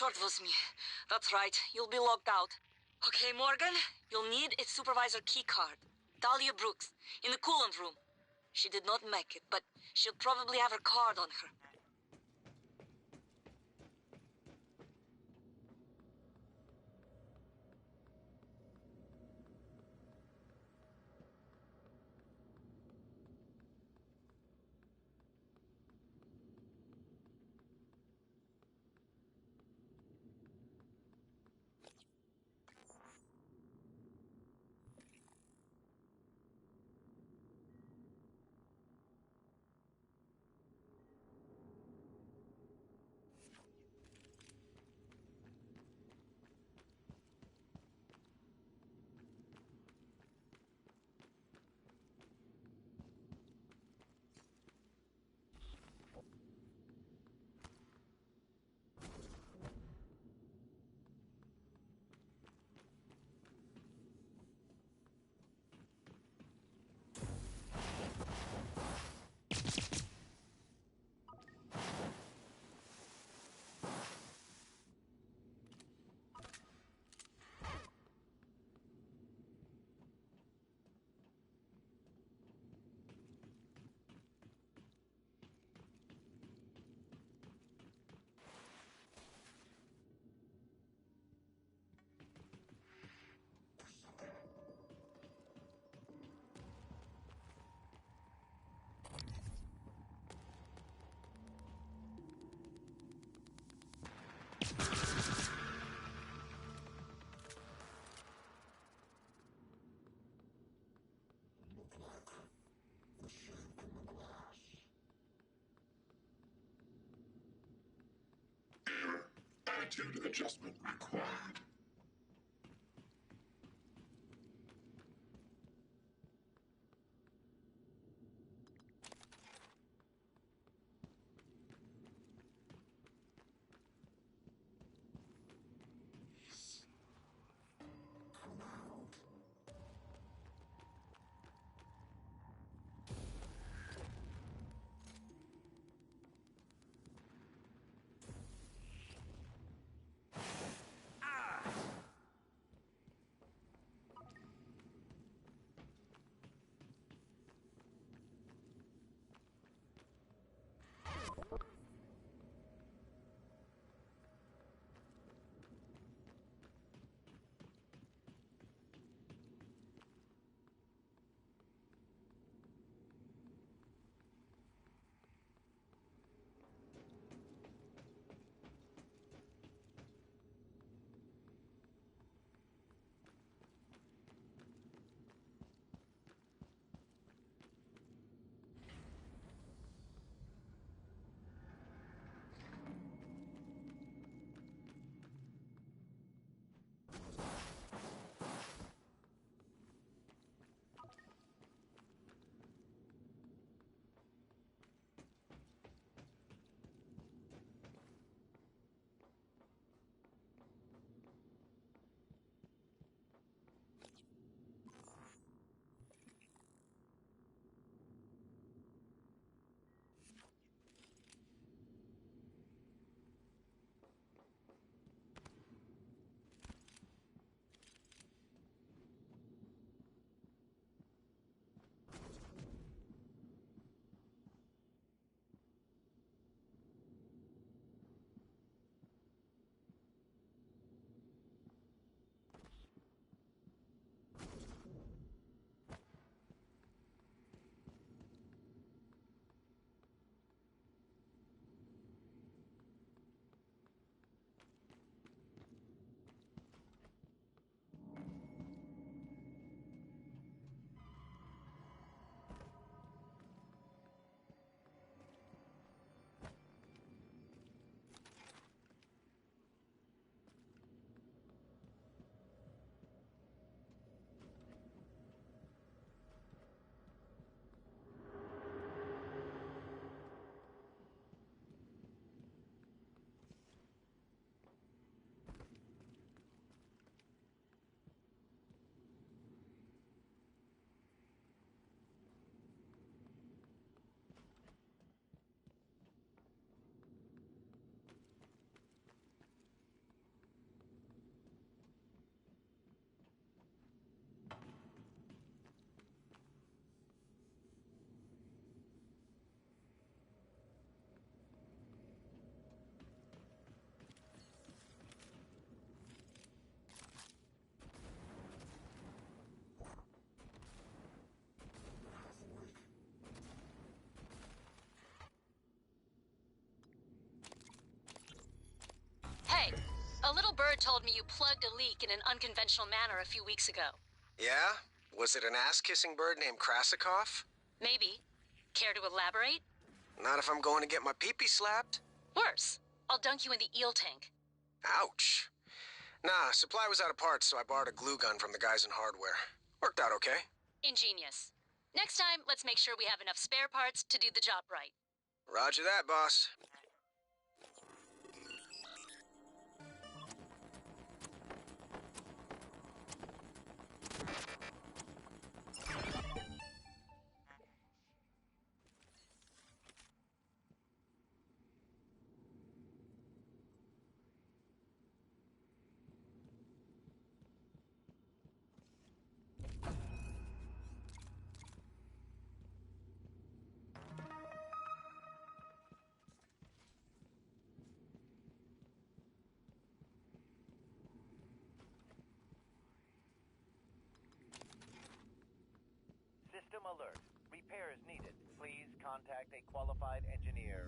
thought it was me. That's right. You'll be locked out. Okay, Morgan, you'll need a supervisor keycard. Dahlia Brooks, in the coolant room. She did not make it, but she'll probably have her card on her. Attitude adjustment required. A little bird told me you plugged a leak in an unconventional manner a few weeks ago. Yeah? Was it an ass-kissing bird named Krasikov? Maybe. Care to elaborate? Not if I'm going to get my pee-pee slapped. Worse. I'll dunk you in the eel tank. Ouch. Nah, supply was out of parts, so I borrowed a glue gun from the guys in hardware. Worked out okay. Ingenious. Next time, let's make sure we have enough spare parts to do the job right. Roger that, boss. System alert. Repairs needed. Please contact a qualified engineer.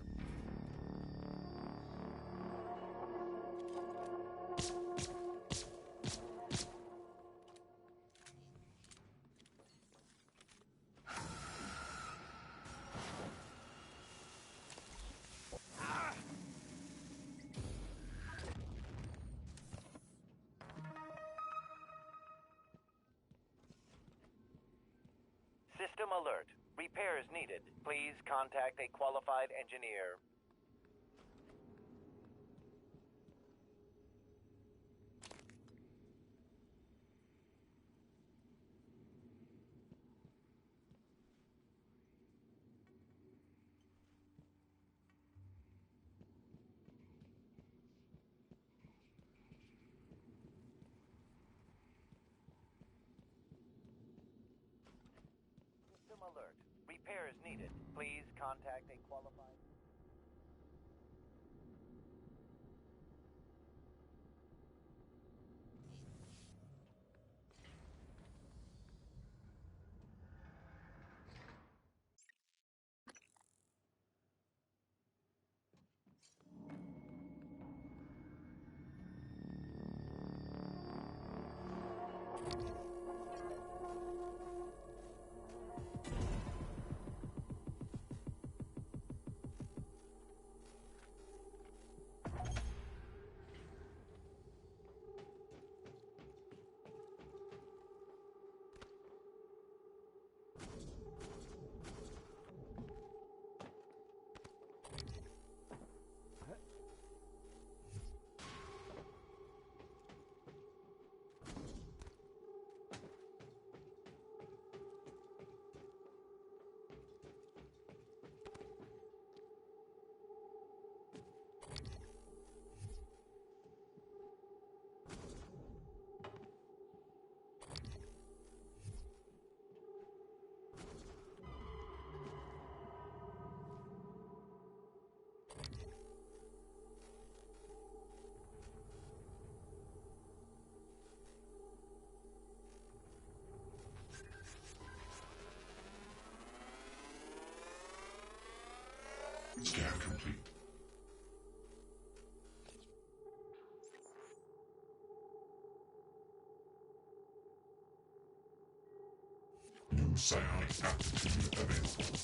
System alert. Repairs needed. Please contact a qualified engineer. System alert. Repairs needed. Please contact a qualified... Scan complete. New psionic aptitude available.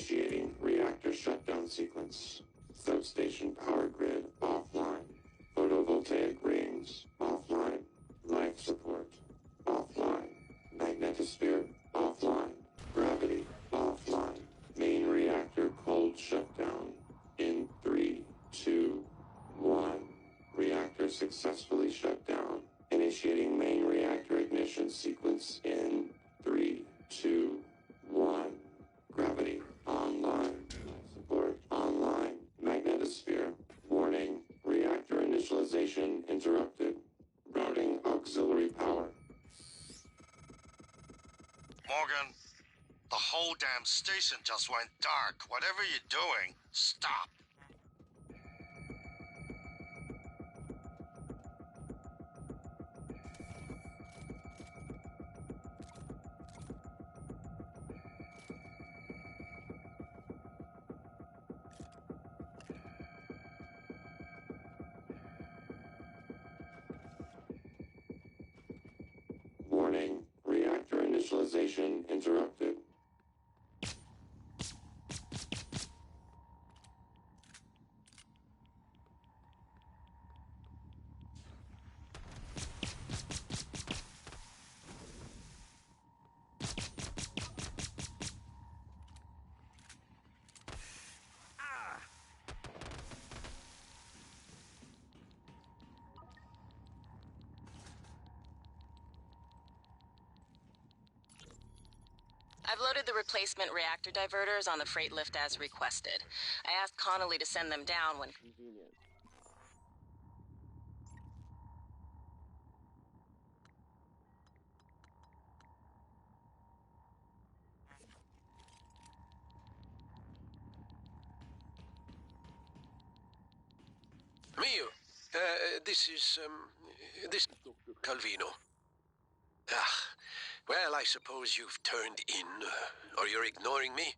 Initiating reactor shutdown sequence. Substation power grid offline. Photovoltaic rings offline. Life support offline. Magnetosphere offline. Gravity offline. Main reactor cold shutdown. In 3, 2, 1. Reactor successfully shut down. Initiating main reactor ignition sequence in 3, 2, 1. Gravity online. Life support online. Magnetosphere. Warning. Reactor initialization interrupted. Routing auxiliary power. Morgan, the whole damn station just went dark. Whatever you're doing, stop. Warning. Reactor initialization interrupted. I've loaded the replacement reactor diverters on the freight lift as requested. I asked Connolly to send them down when convenient. Mio, this is Dr. Calvino. Ah, well, I suppose you've turned in, or you're ignoring me.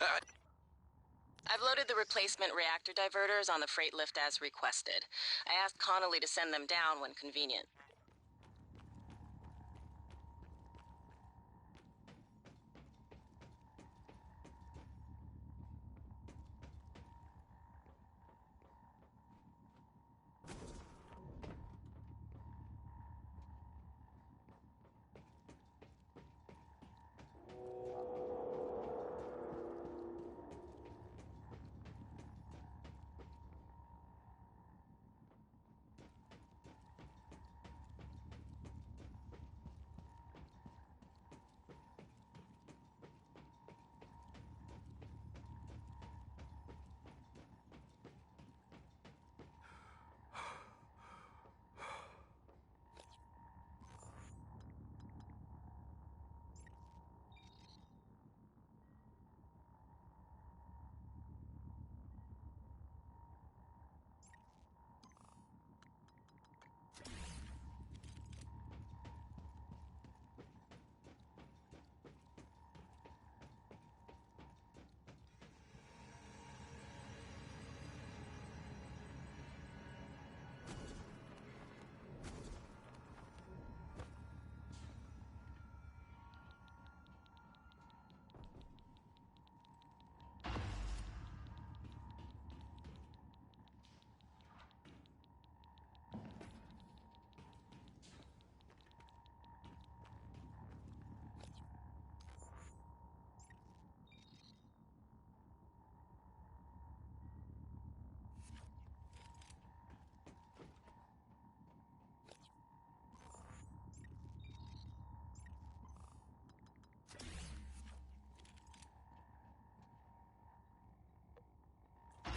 I've loaded the replacement reactor diverters on the freight lift as requested. I asked Connolly to send them down when convenient.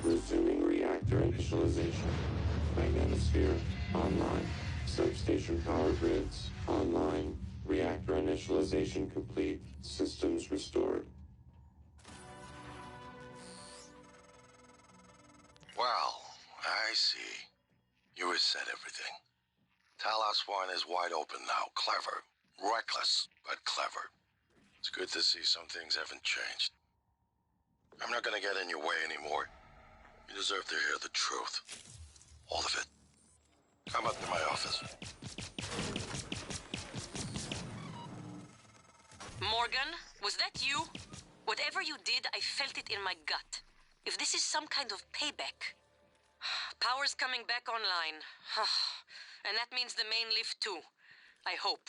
Resuming reactor initialization. Magnetosphere online. Substation power grids online. Reactor initialization complete. Systems restored. Well, I see. You reset everything. Talos 1 is wide open now. Clever. Reckless, but clever. It's good to see some things haven't changed. I'm not gonna get in your way anymore. You deserve to hear the truth. All of it. Come up to my office. Morgan, was that you? Whatever you did, I felt it in my gut. If this is some kind of payback... Power's coming back online. And that means the main lift too. I hope.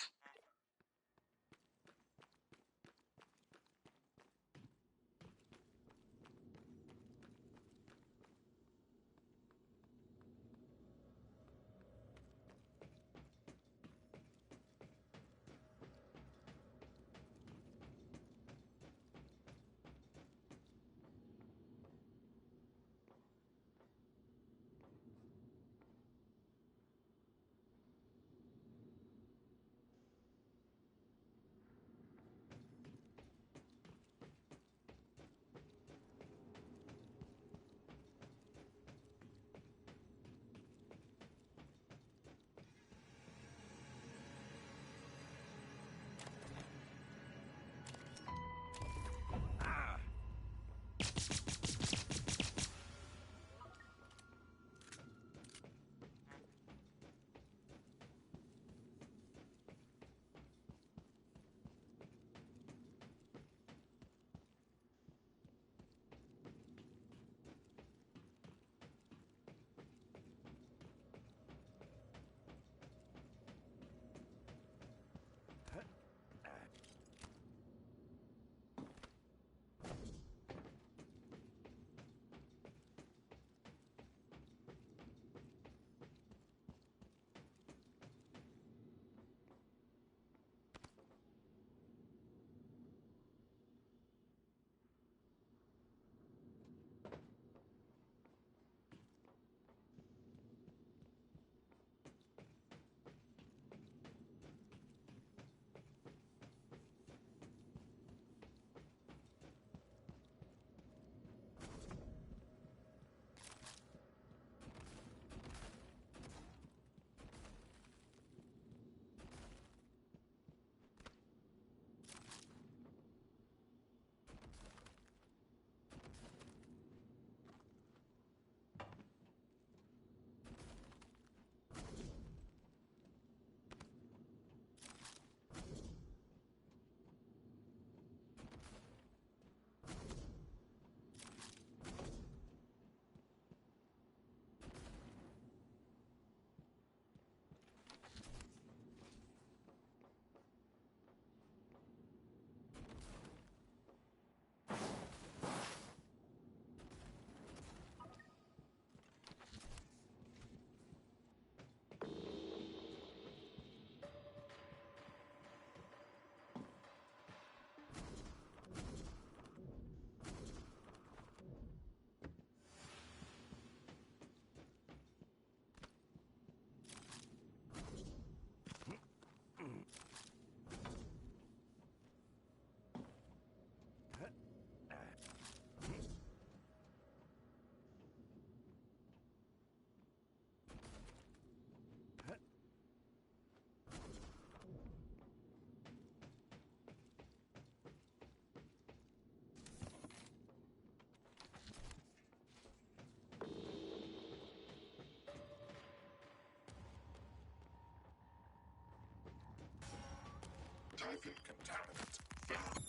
Typhon contaminant found.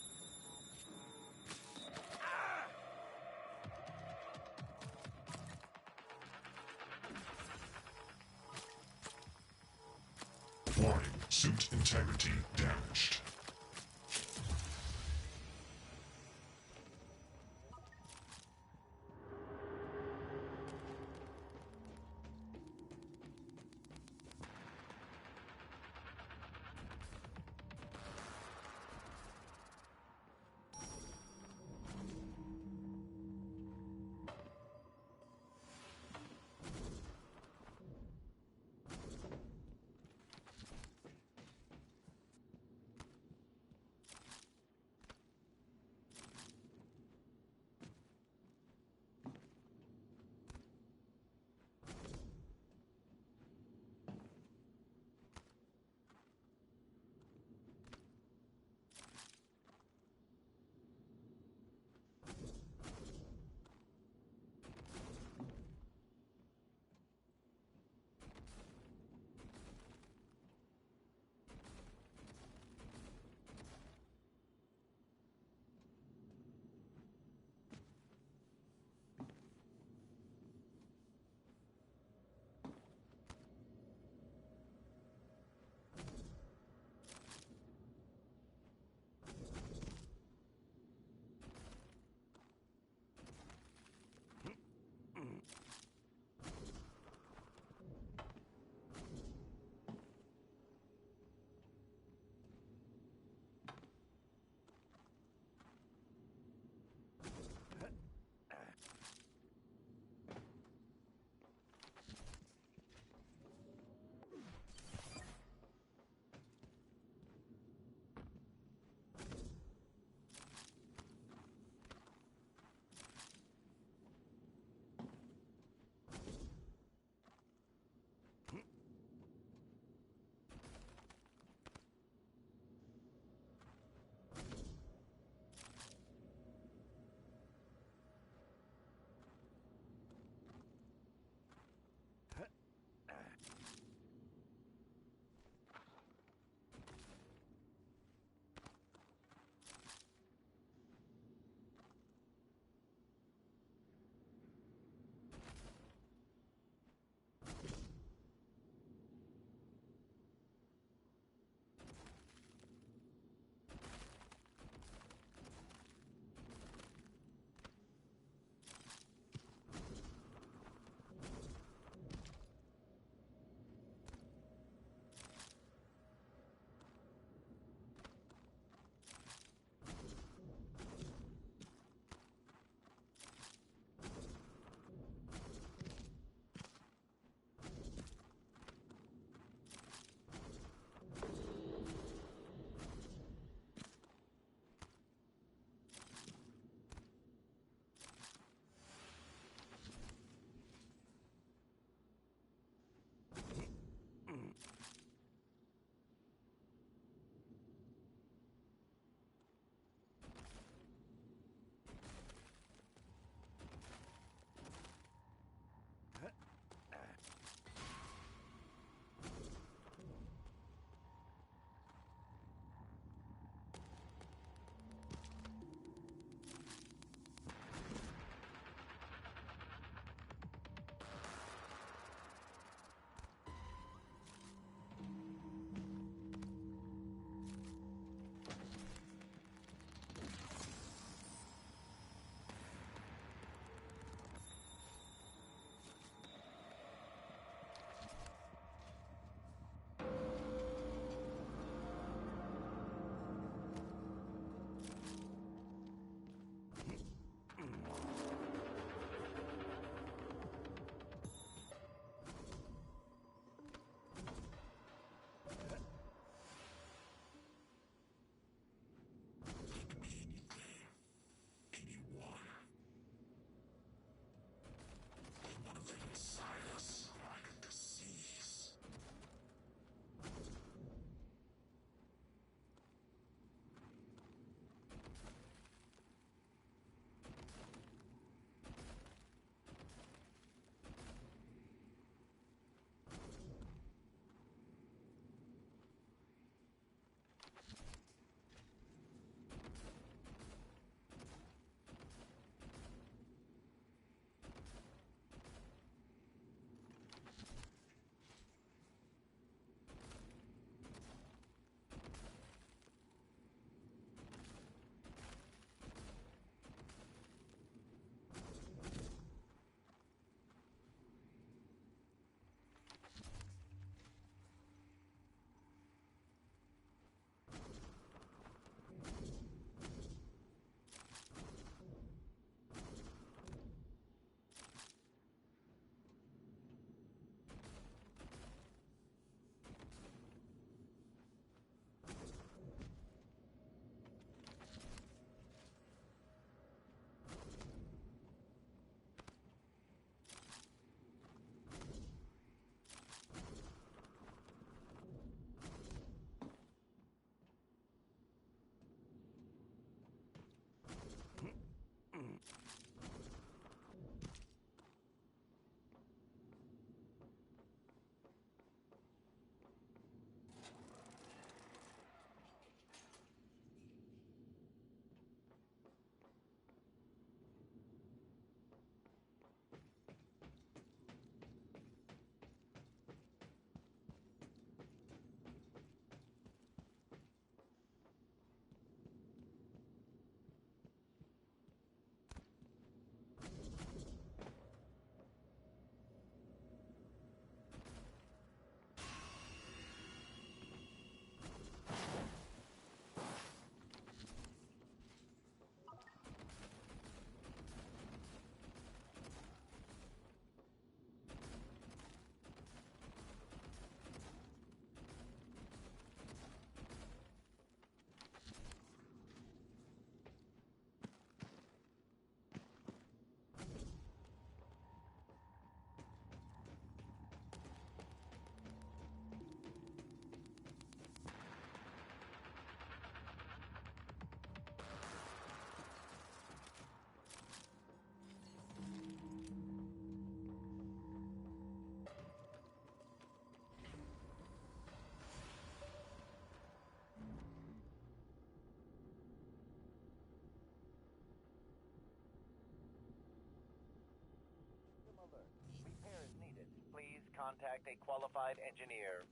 Warning, suit integrity damaged. contact a qualified engineer.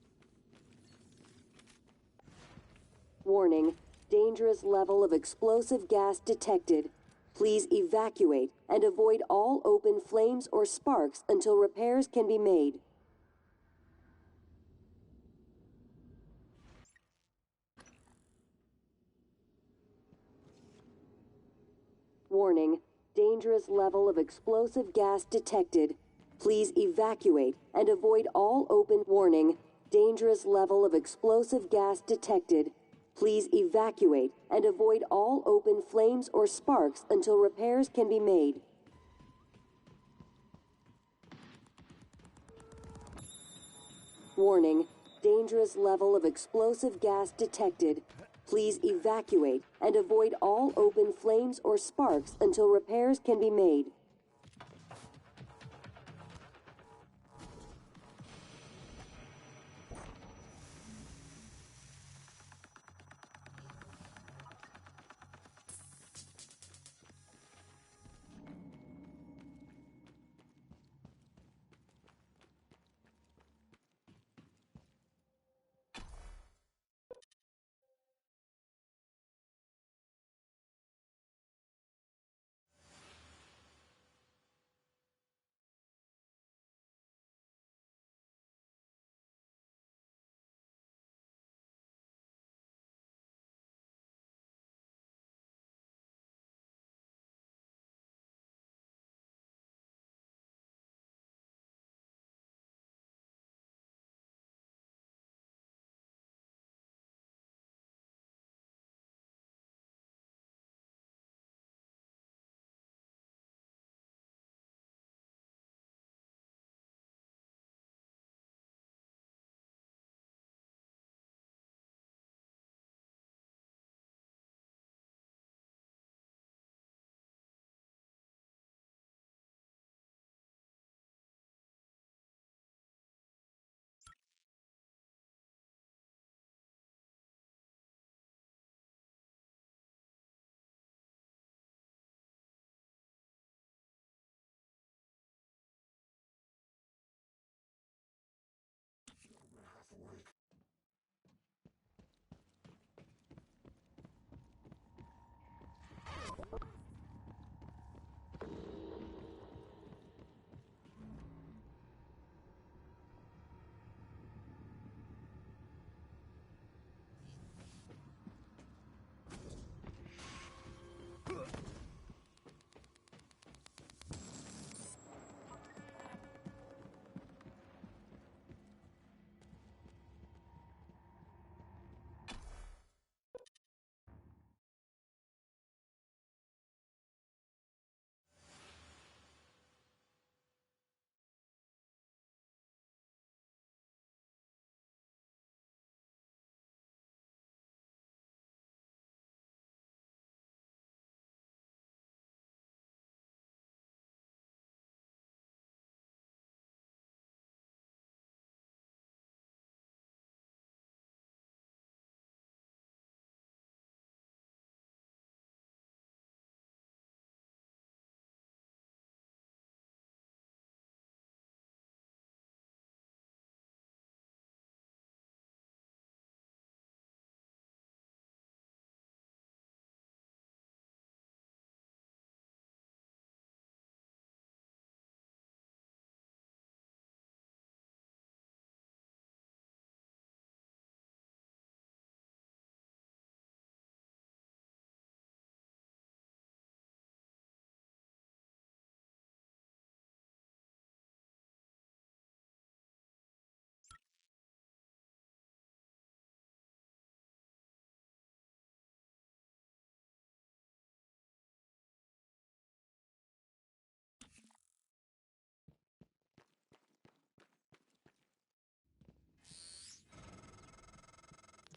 Warning, dangerous level of explosive gas detected. Please evacuate and avoid all open flames or sparks until repairs can be made. Warning, dangerous level of explosive gas detected. Please evacuate and avoid all open. Warning, dangerous level of explosive gas detected. Please evacuate and avoid all open flames or sparks until repairs can be made. Warning, dangerous level of explosive gas detected. Please evacuate and avoid all open flames or sparks until repairs can be made.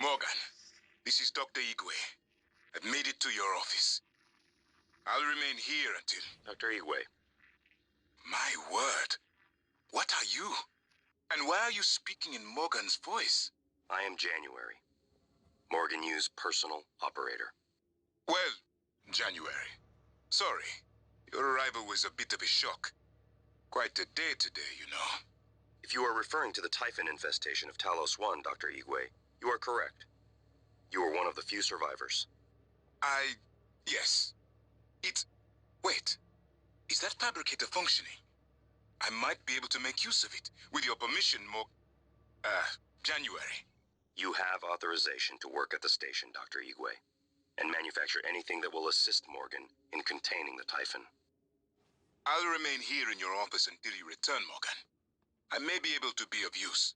Morgan, this is Dr. Igwe. I've made it to your office. I'll remain here until... Dr. Igwe. My word. What are you? And why are you speaking in Morgan's voice? I am January. Morgan Yu's personal operator. Well, January. Sorry. Your arrival was a bit of a shock. Quite a day today, you know. If you are referring to the typhon infestation of Talos 1, Dr. Igwe, you are correct. You were one of the few survivors. Yes. Wait. Is that fabricator functioning? I might be able to make use of it. With your permission, January. You have authorization to work at the station, Dr. Igwe, and manufacture anything that will assist Morgan in containing the typhon. I'll remain here in your office until you return, Morgan. I may be able to be of use.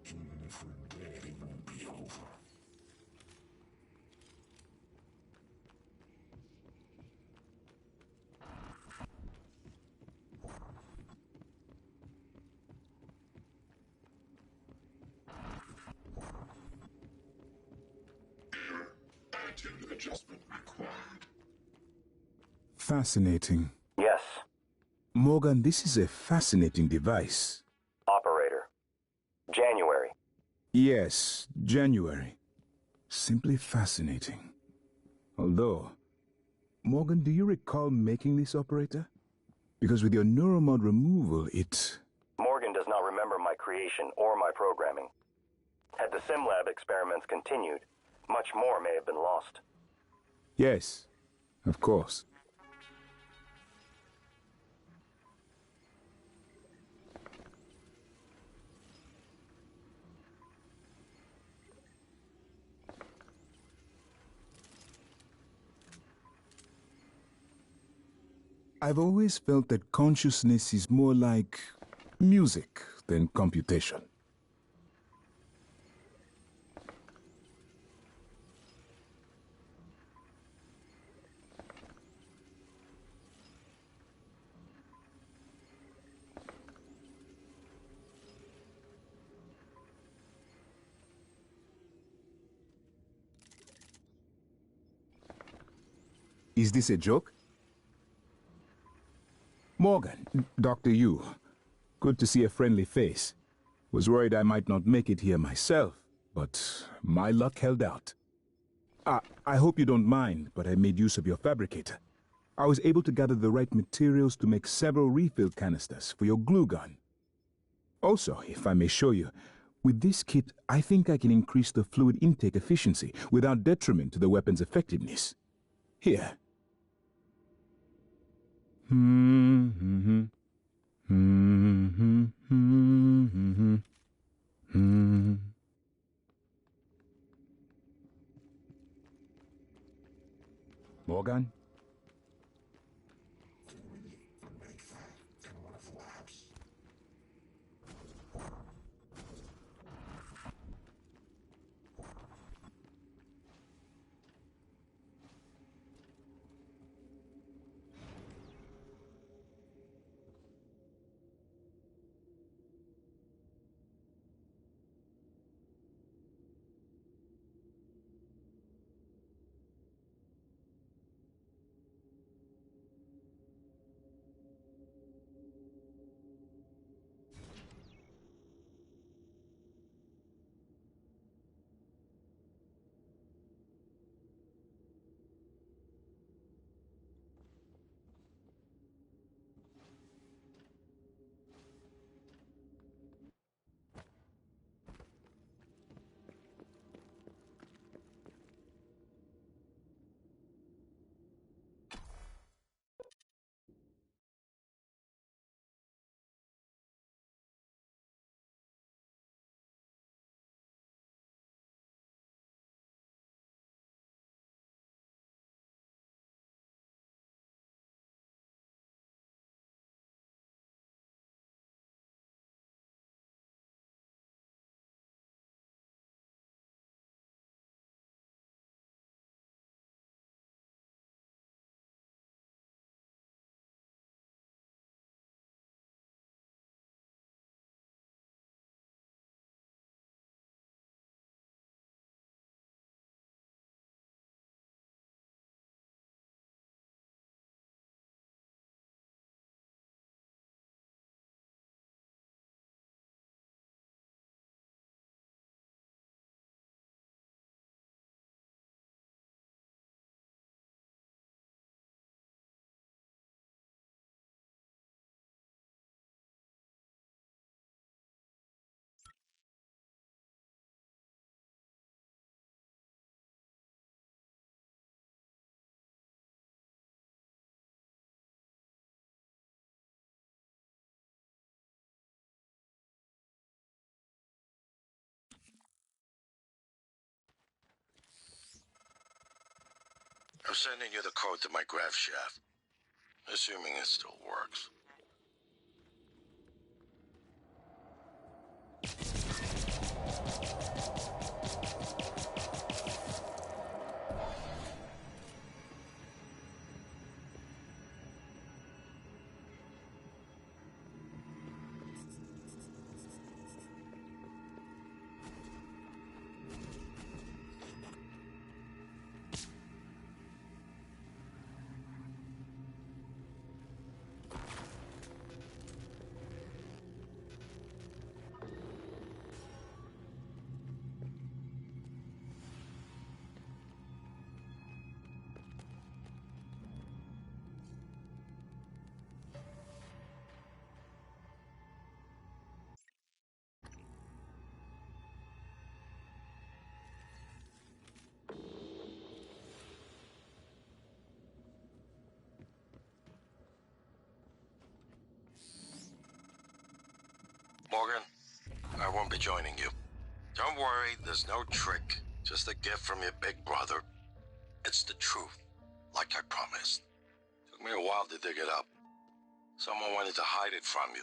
Even if we're dead, it won't be over. Attitude adjustment required. Fascinating. Yes. Morgan, this is a fascinating device. Operator. January. Yes, January. Simply fascinating. Although, Morgan, do you recall making this operator? Because with your neuromod removal, Morgan does not remember my creation or my programming. Had the SimLab experiments continued, much more may have been lost. Yes, of course. I've always felt that consciousness is more like music than computation. Is this a joke? Morgan, Dr. Yu, good to see a friendly face. Was worried I might not make it here myself, but my luck held out. I hope you don't mind, but I made use of your fabricator. I was able to gather the right materials to make several refill canisters for your glue gun. Also, if I may show you, with this kit, I think I can increase the fluid intake efficiency without detriment to the weapon's effectiveness. Here. Morgan? sending you the code to my grav shaft. Assuming it still works. Morgan, I won't be joining you. Don't worry, there's no trick. Just a gift from your big brother. It's the truth, like I promised. Took me a while to dig it up. Someone wanted to hide it from you.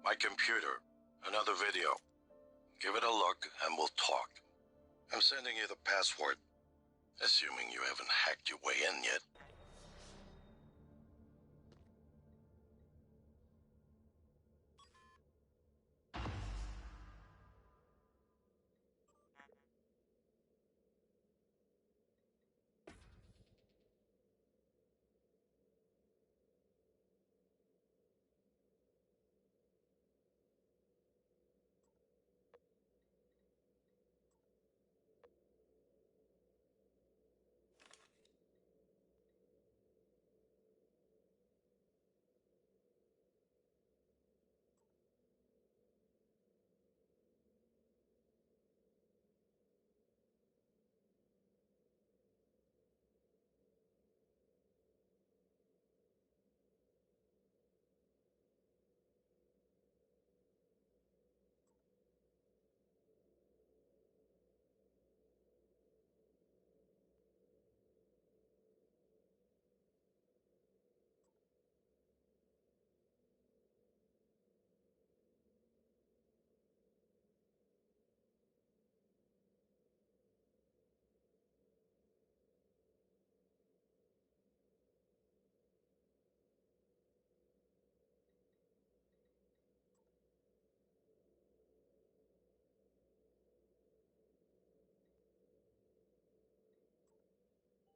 My computer, another video. Give it a look and we'll talk. I'm sending you the password, assuming you haven't hacked your way in yet.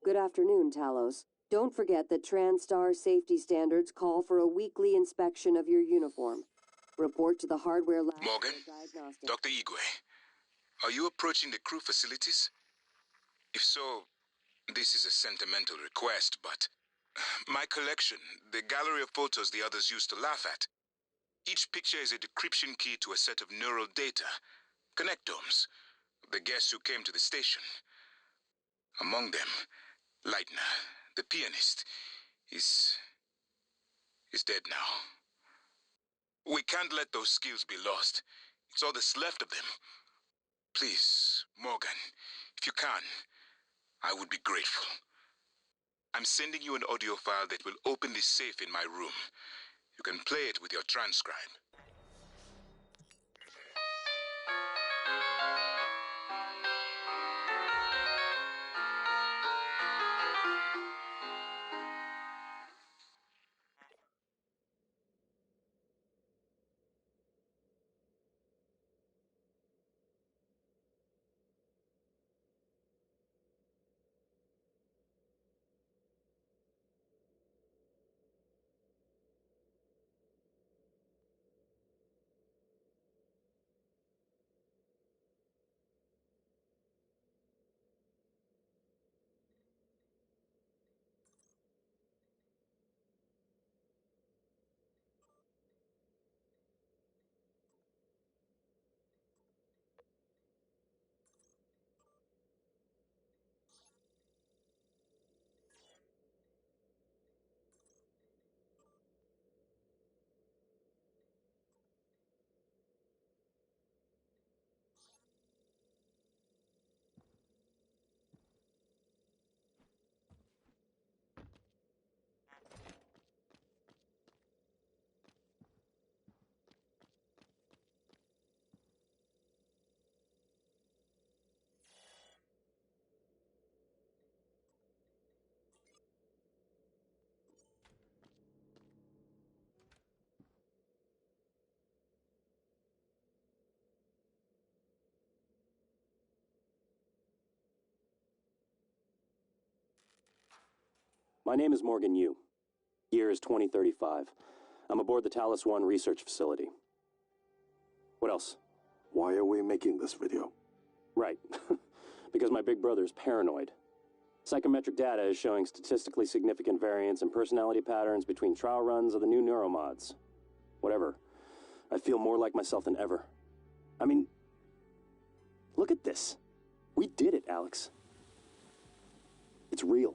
Good afternoon, Talos. Don't forget that TranStar safety standards call for a weekly inspection of your uniform. Report to the hardware lab. Morgan, Dr. Igwe, are you approaching the crew facilities? If so, this is a sentimental request, but my collection, the gallery of photos the others used to laugh at. Each picture is a decryption key to a set of neural data, connectomes, the guests who came to the station. Among them, Leitner, the pianist, is dead now. We can't let those skills be lost. It's all that's left of them. Please, Morgan, if you can, I would be grateful. I'm sending you an audio file that will open this safe in my room. You can play it with your transcribe. My name is Morgan Yu. Year is 2035. I'm aboard the Talos 1 research facility. What else? Why are we making this video? Right. Because my big brother is paranoid. Psychometric data is showing statistically significant variance in personality patterns between trial runs of the new neuromods. Whatever. I feel more like myself than ever. I mean, look at this. We did it, Alex. It's real.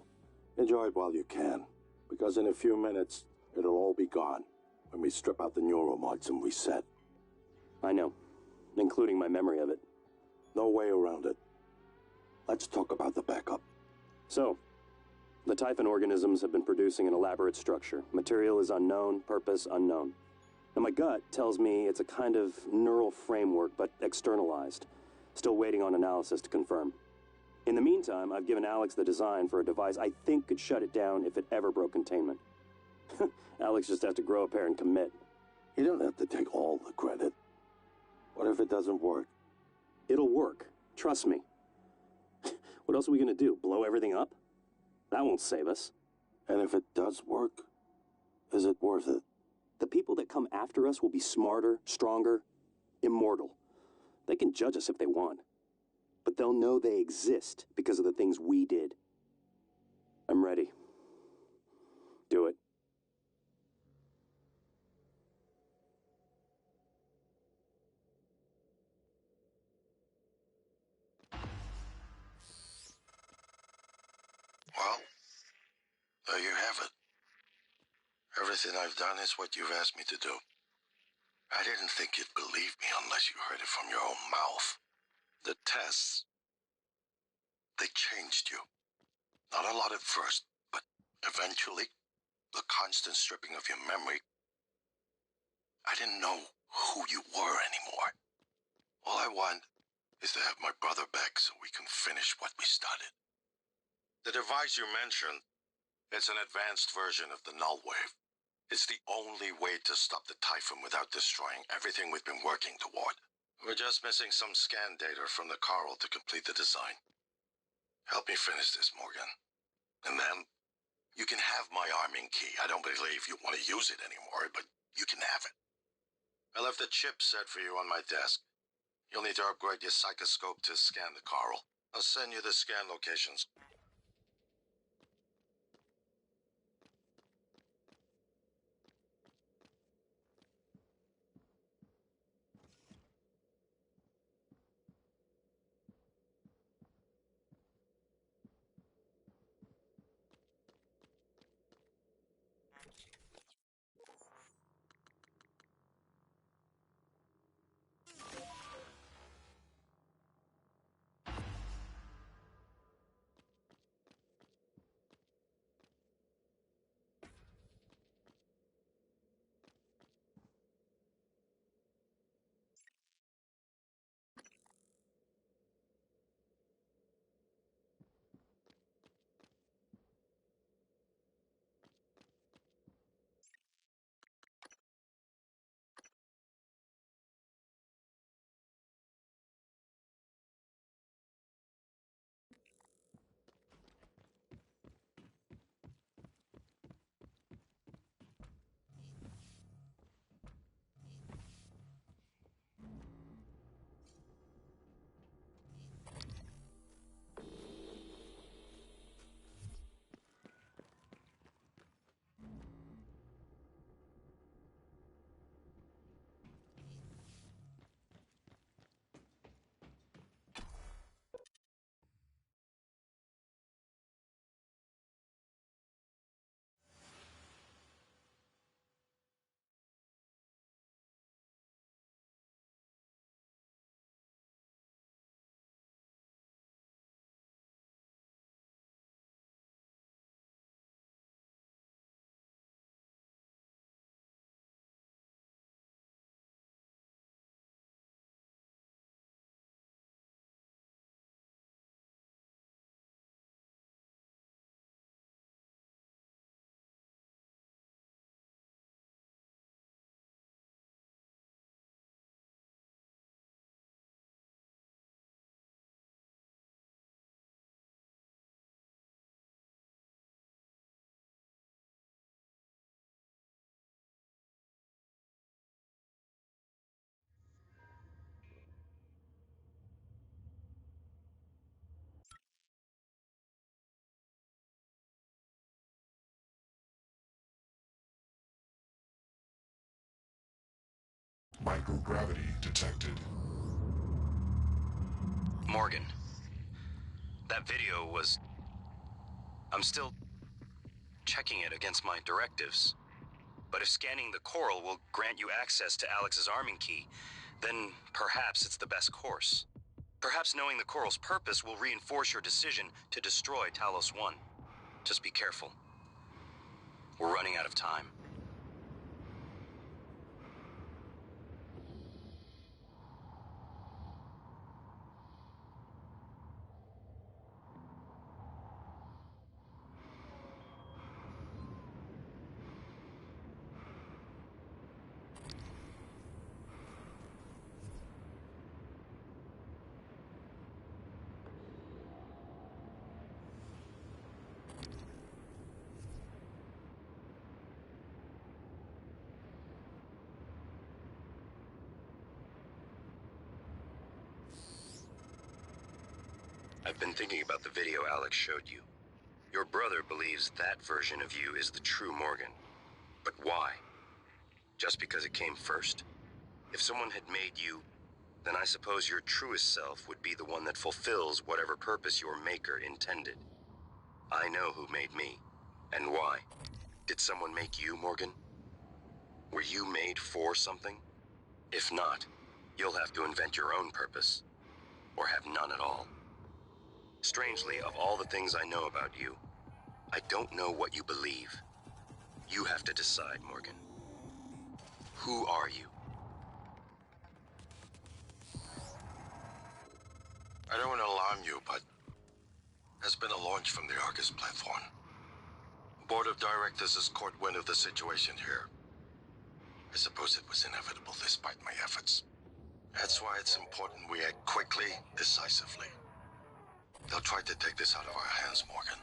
Enjoy it while you can, because in a few minutes, it'll all be gone when we strip out the neuromods and reset. I know, including my memory of it. No way around it. Let's talk about the backup. So, the Typhon organisms have been producing an elaborate structure. Material is unknown, purpose unknown. And my gut tells me it's a kind of neural framework, but externalized. Still waiting on analysis to confirm. In the meantime, I've given Alex the design for a device I think could shut it down if it ever broke containment. Alex just has to grow a pair and commit. You don't have to take all the credit. What if it doesn't work? It'll work. Trust me. What else are we gonna do? Blow everything up? That won't save us. And if it does work, is it worth it? The people that come after us will be smarter, stronger, immortal. They can judge us if they want. But they'll know they exist because of the things we did. I'm ready. Do it. Well, there you have it. Everything I've done is what you've asked me to do. I didn't think you'd believe me unless you heard it from your own mouth. The tests, they changed you. Not a lot at first, but eventually, the constant stripping of your memory, I didn't know who you were anymore. All I want is to have my brother back so we can finish what we started. The device you mentioned, it's an advanced version of the null wave. It's the only way to stop the Typhon without destroying everything we've been working toward. We're just missing some scan data from the coral to complete the design. Help me finish this, Morgan. And then, you can have my arming key. I don't believe you want to use it anymore, but you can have it. I left the chip set for you on my desk. You'll need to upgrade your psychoscope to scan the coral. I'll send you the scan locations. Microgravity detected. Morgan, that video was... I'm still checking it against my directives. But if scanning the coral will grant you access to Alex's arming key, then perhaps it's the best course. Perhaps knowing the coral's purpose will reinforce your decision to destroy Talos 1. Just be careful. We're running out of time. I've been thinking about the video Alex showed you. Your brother believes that version of you is the true Morgan. But why? Just because it came first? If someone had made you, then I suppose your truest self would be the one that fulfills whatever purpose your maker intended. I know who made me, and why. Did someone make you, Morgan? Were you made for something? If not, you'll have to invent your own purpose, or have none at all. Strangely, of all the things I know about you, I don't know what you believe. You have to decide, Morgan. Who are you? I don't want to alarm you, but there's been a launch from the Argus platform. The board of directors has caught wind of the situation here. I suppose it was inevitable despite my efforts. That's why it's important we act quickly, decisively. They'll try to take this out of our hands, Morgan.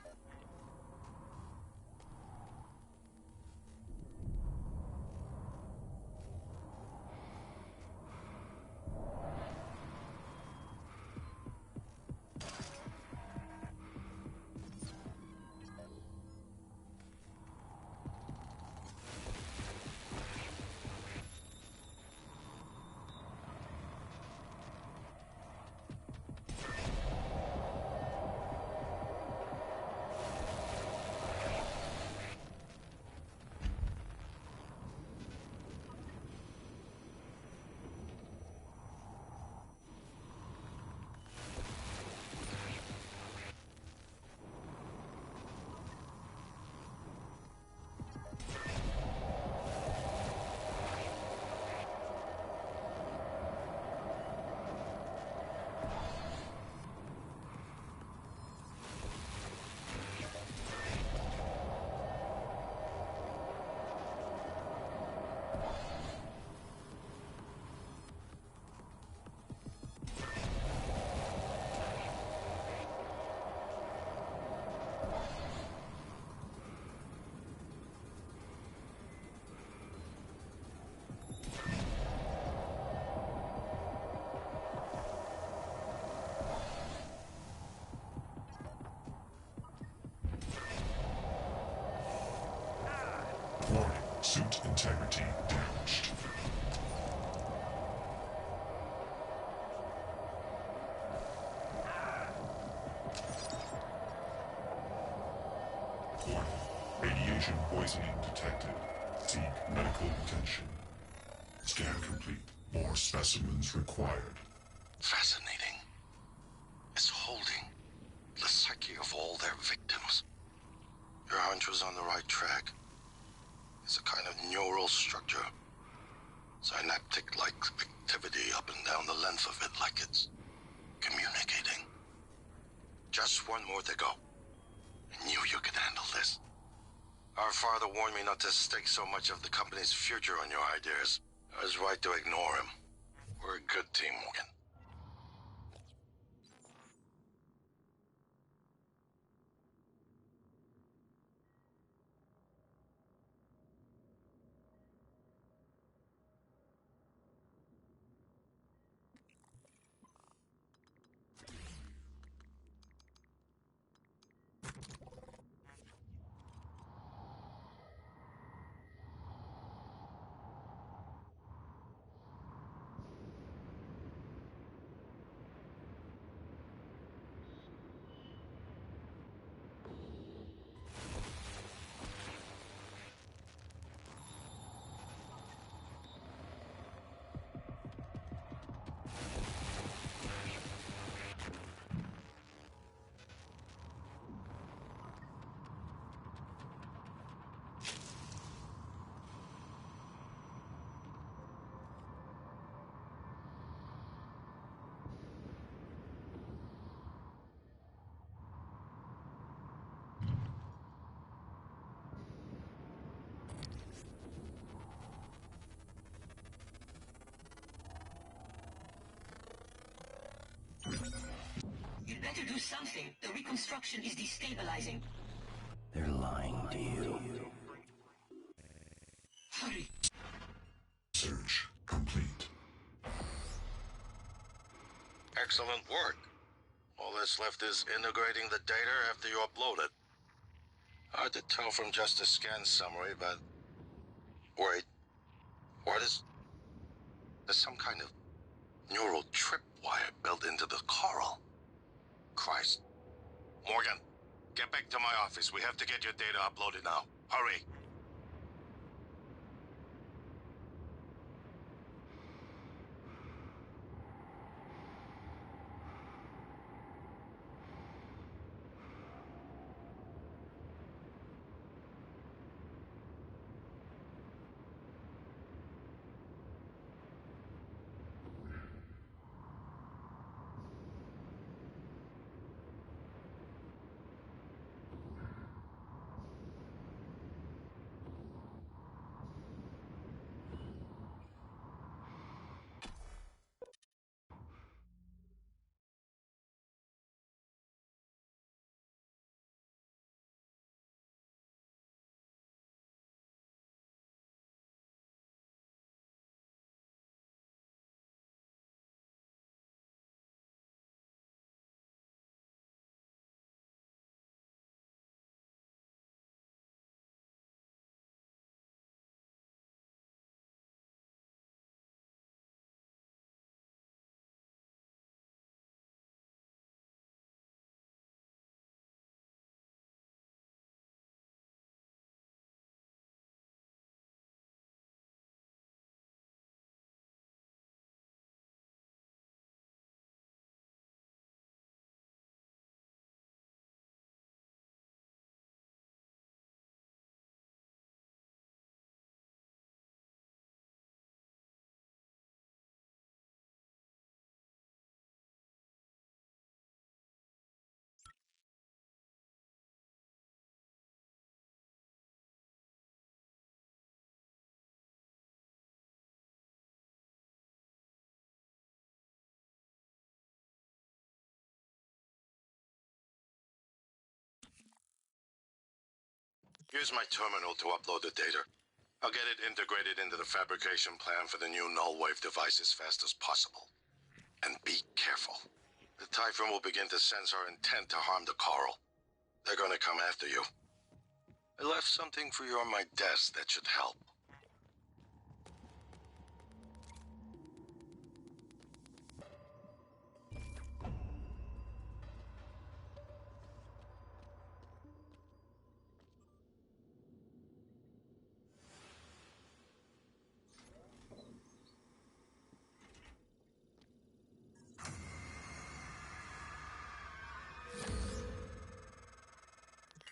Warning, suit integrity damaged. Warning, radiation poisoning detected. Seek medical attention. Scan complete. More specimens required. Fascinating. It's holding the psyche of all their victims. Your hunch was on the right track. It's a kind of neural structure. Synaptic-like activity up and down the length of it, like it's communicating. Just one more to go. I knew you could handle this. Our father warned me not to stake so much of the company's future on your ideas. I was right to ignore him. We're a good team, Morgan. better do something. The reconstruction is destabilizing. They're lying to you. Hurry. Search complete. Excellent work. All that's left is integrating the data after you upload it. Hard to tell from just a scan summary, but... Wait. What is... There's some kind of neural tripwire built into the coral. Christ. Morgan, get back to my office. We have to get your data uploaded now. Hurry. Here's my terminal to upload the data. I'll get it integrated into the fabrication plan for the new null-wave device as fast as possible. And be careful. The Typhon will begin to sense our intent to harm the coral. They're gonna come after you. I left something for you on my desk that should help.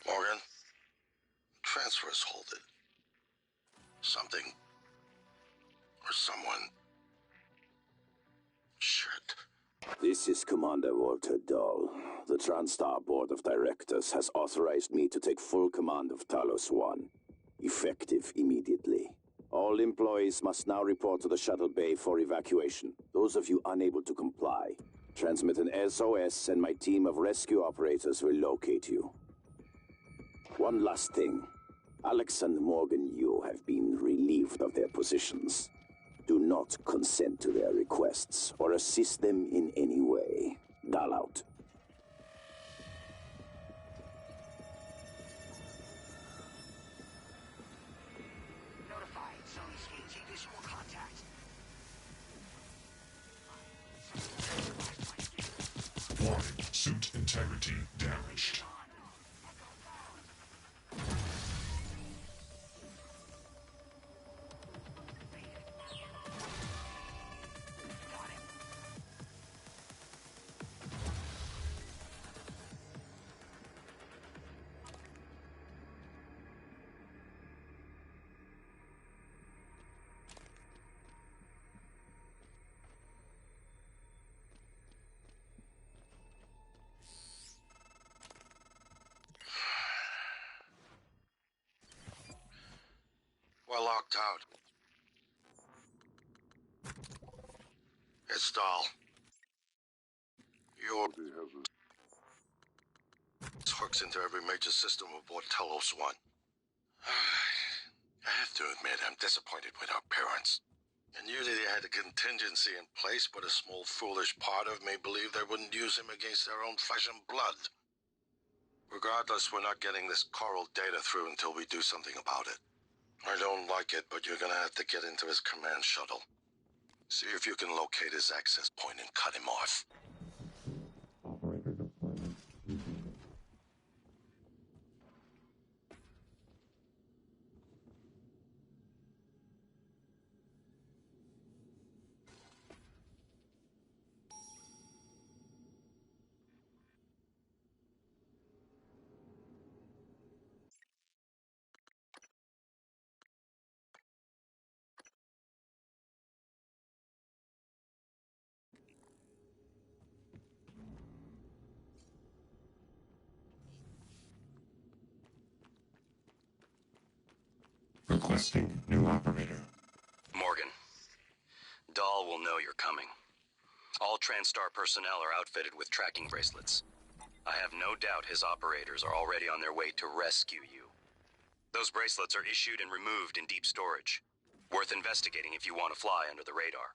Morgan, transfers halted. Something or someone. Shit. This is Commander Walter Dahl. The TranStar Board of Directors has authorized me to take full command of Talos 1, effective immediately. All employees must now report to the shuttle bay for evacuation. Those of you unable to comply, transmit an SOS and my team of rescue operators will locate you. One last thing. Alex and Morgan Yu have been relieved of their positions. Do not consent to their requests or assist them in any way. Dahl out. Notified. Zone engaging visual contact. Warning, suit integrity damaged. We're locked out. It's Dahl. This hooks into every major system aboard Talos 1. I have to admit, I'm disappointed with our parents. And usually they had a contingency in place, but a small foolish part of me believed they wouldn't use him against their own flesh and blood. Regardless, we're not getting this coral data through until we do something about it. I don't like it, but you're gonna have to get into his command shuttle. See if you can locate his access point and cut him off. Operator deployment. Requesting new operator. Morgan. Dahl will know you're coming. All TranStar personnel are outfitted with tracking bracelets. I have no doubt his operators are already on their way to rescue you. Those bracelets are issued and removed in deep storage. Worth investigating if you want to fly under the radar.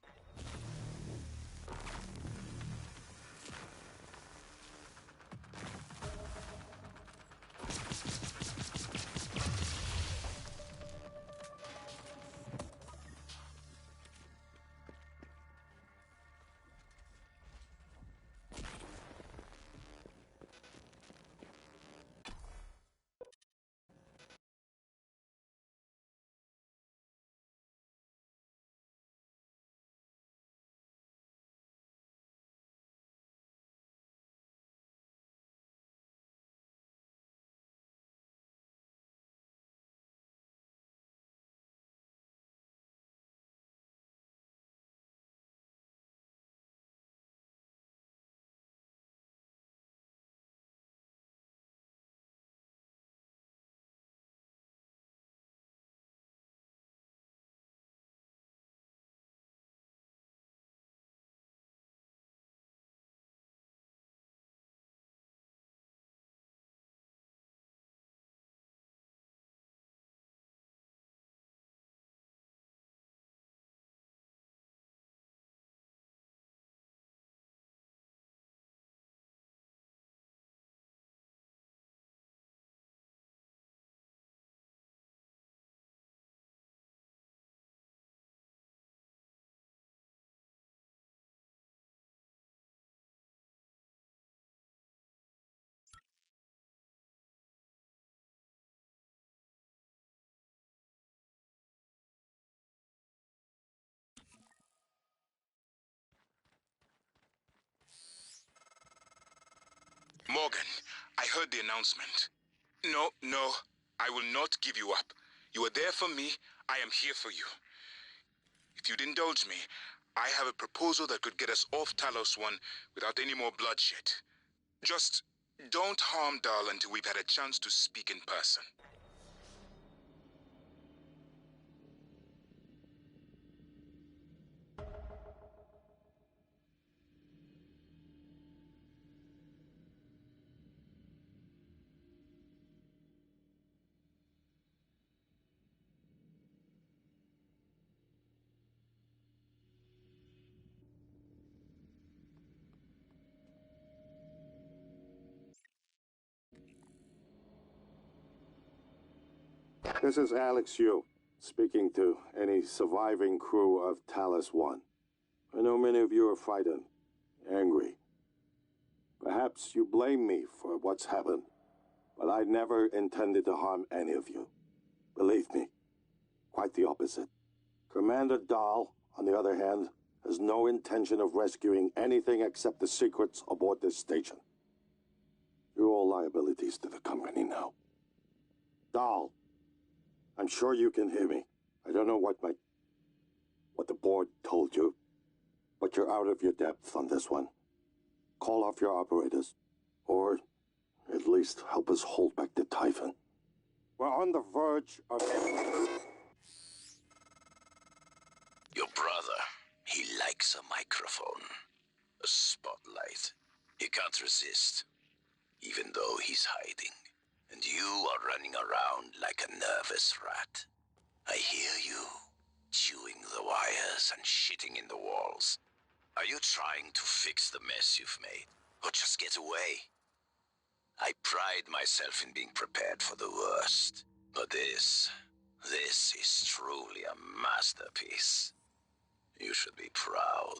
Morgan, I heard the announcement. No, I will not give you up. You are there for me, I am here for you. If you'd indulge me, I have a proposal that could get us off Talos 1 without any more bloodshed. Just don't harm Dahl until we've had a chance to speak in person. This is Alex Yu, speaking to any surviving crew of Talos 1. I know many of you are frightened, angry. Perhaps you blame me for what's happened, but I never intended to harm any of you. Believe me, quite the opposite. Commander Dahl, on the other hand, has no intention of rescuing anything except the secrets aboard this station. You're all liabilities to the company now. Dahl, I'm sure you can hear me. I don't know what the board told you, but you're out of your depth on this one. Call off your operators, or at least help us hold back the Typhon. We're on the verge of... Your brother, he likes a microphone. A spotlight. He can't resist. even though he's hiding. And you are running around like a nervous rat. I hear you, chewing the wires and shitting in the walls. Are you trying to fix the mess you've made, or just get away? I pride myself in being prepared for the worst, but this is truly a masterpiece. You should be proud.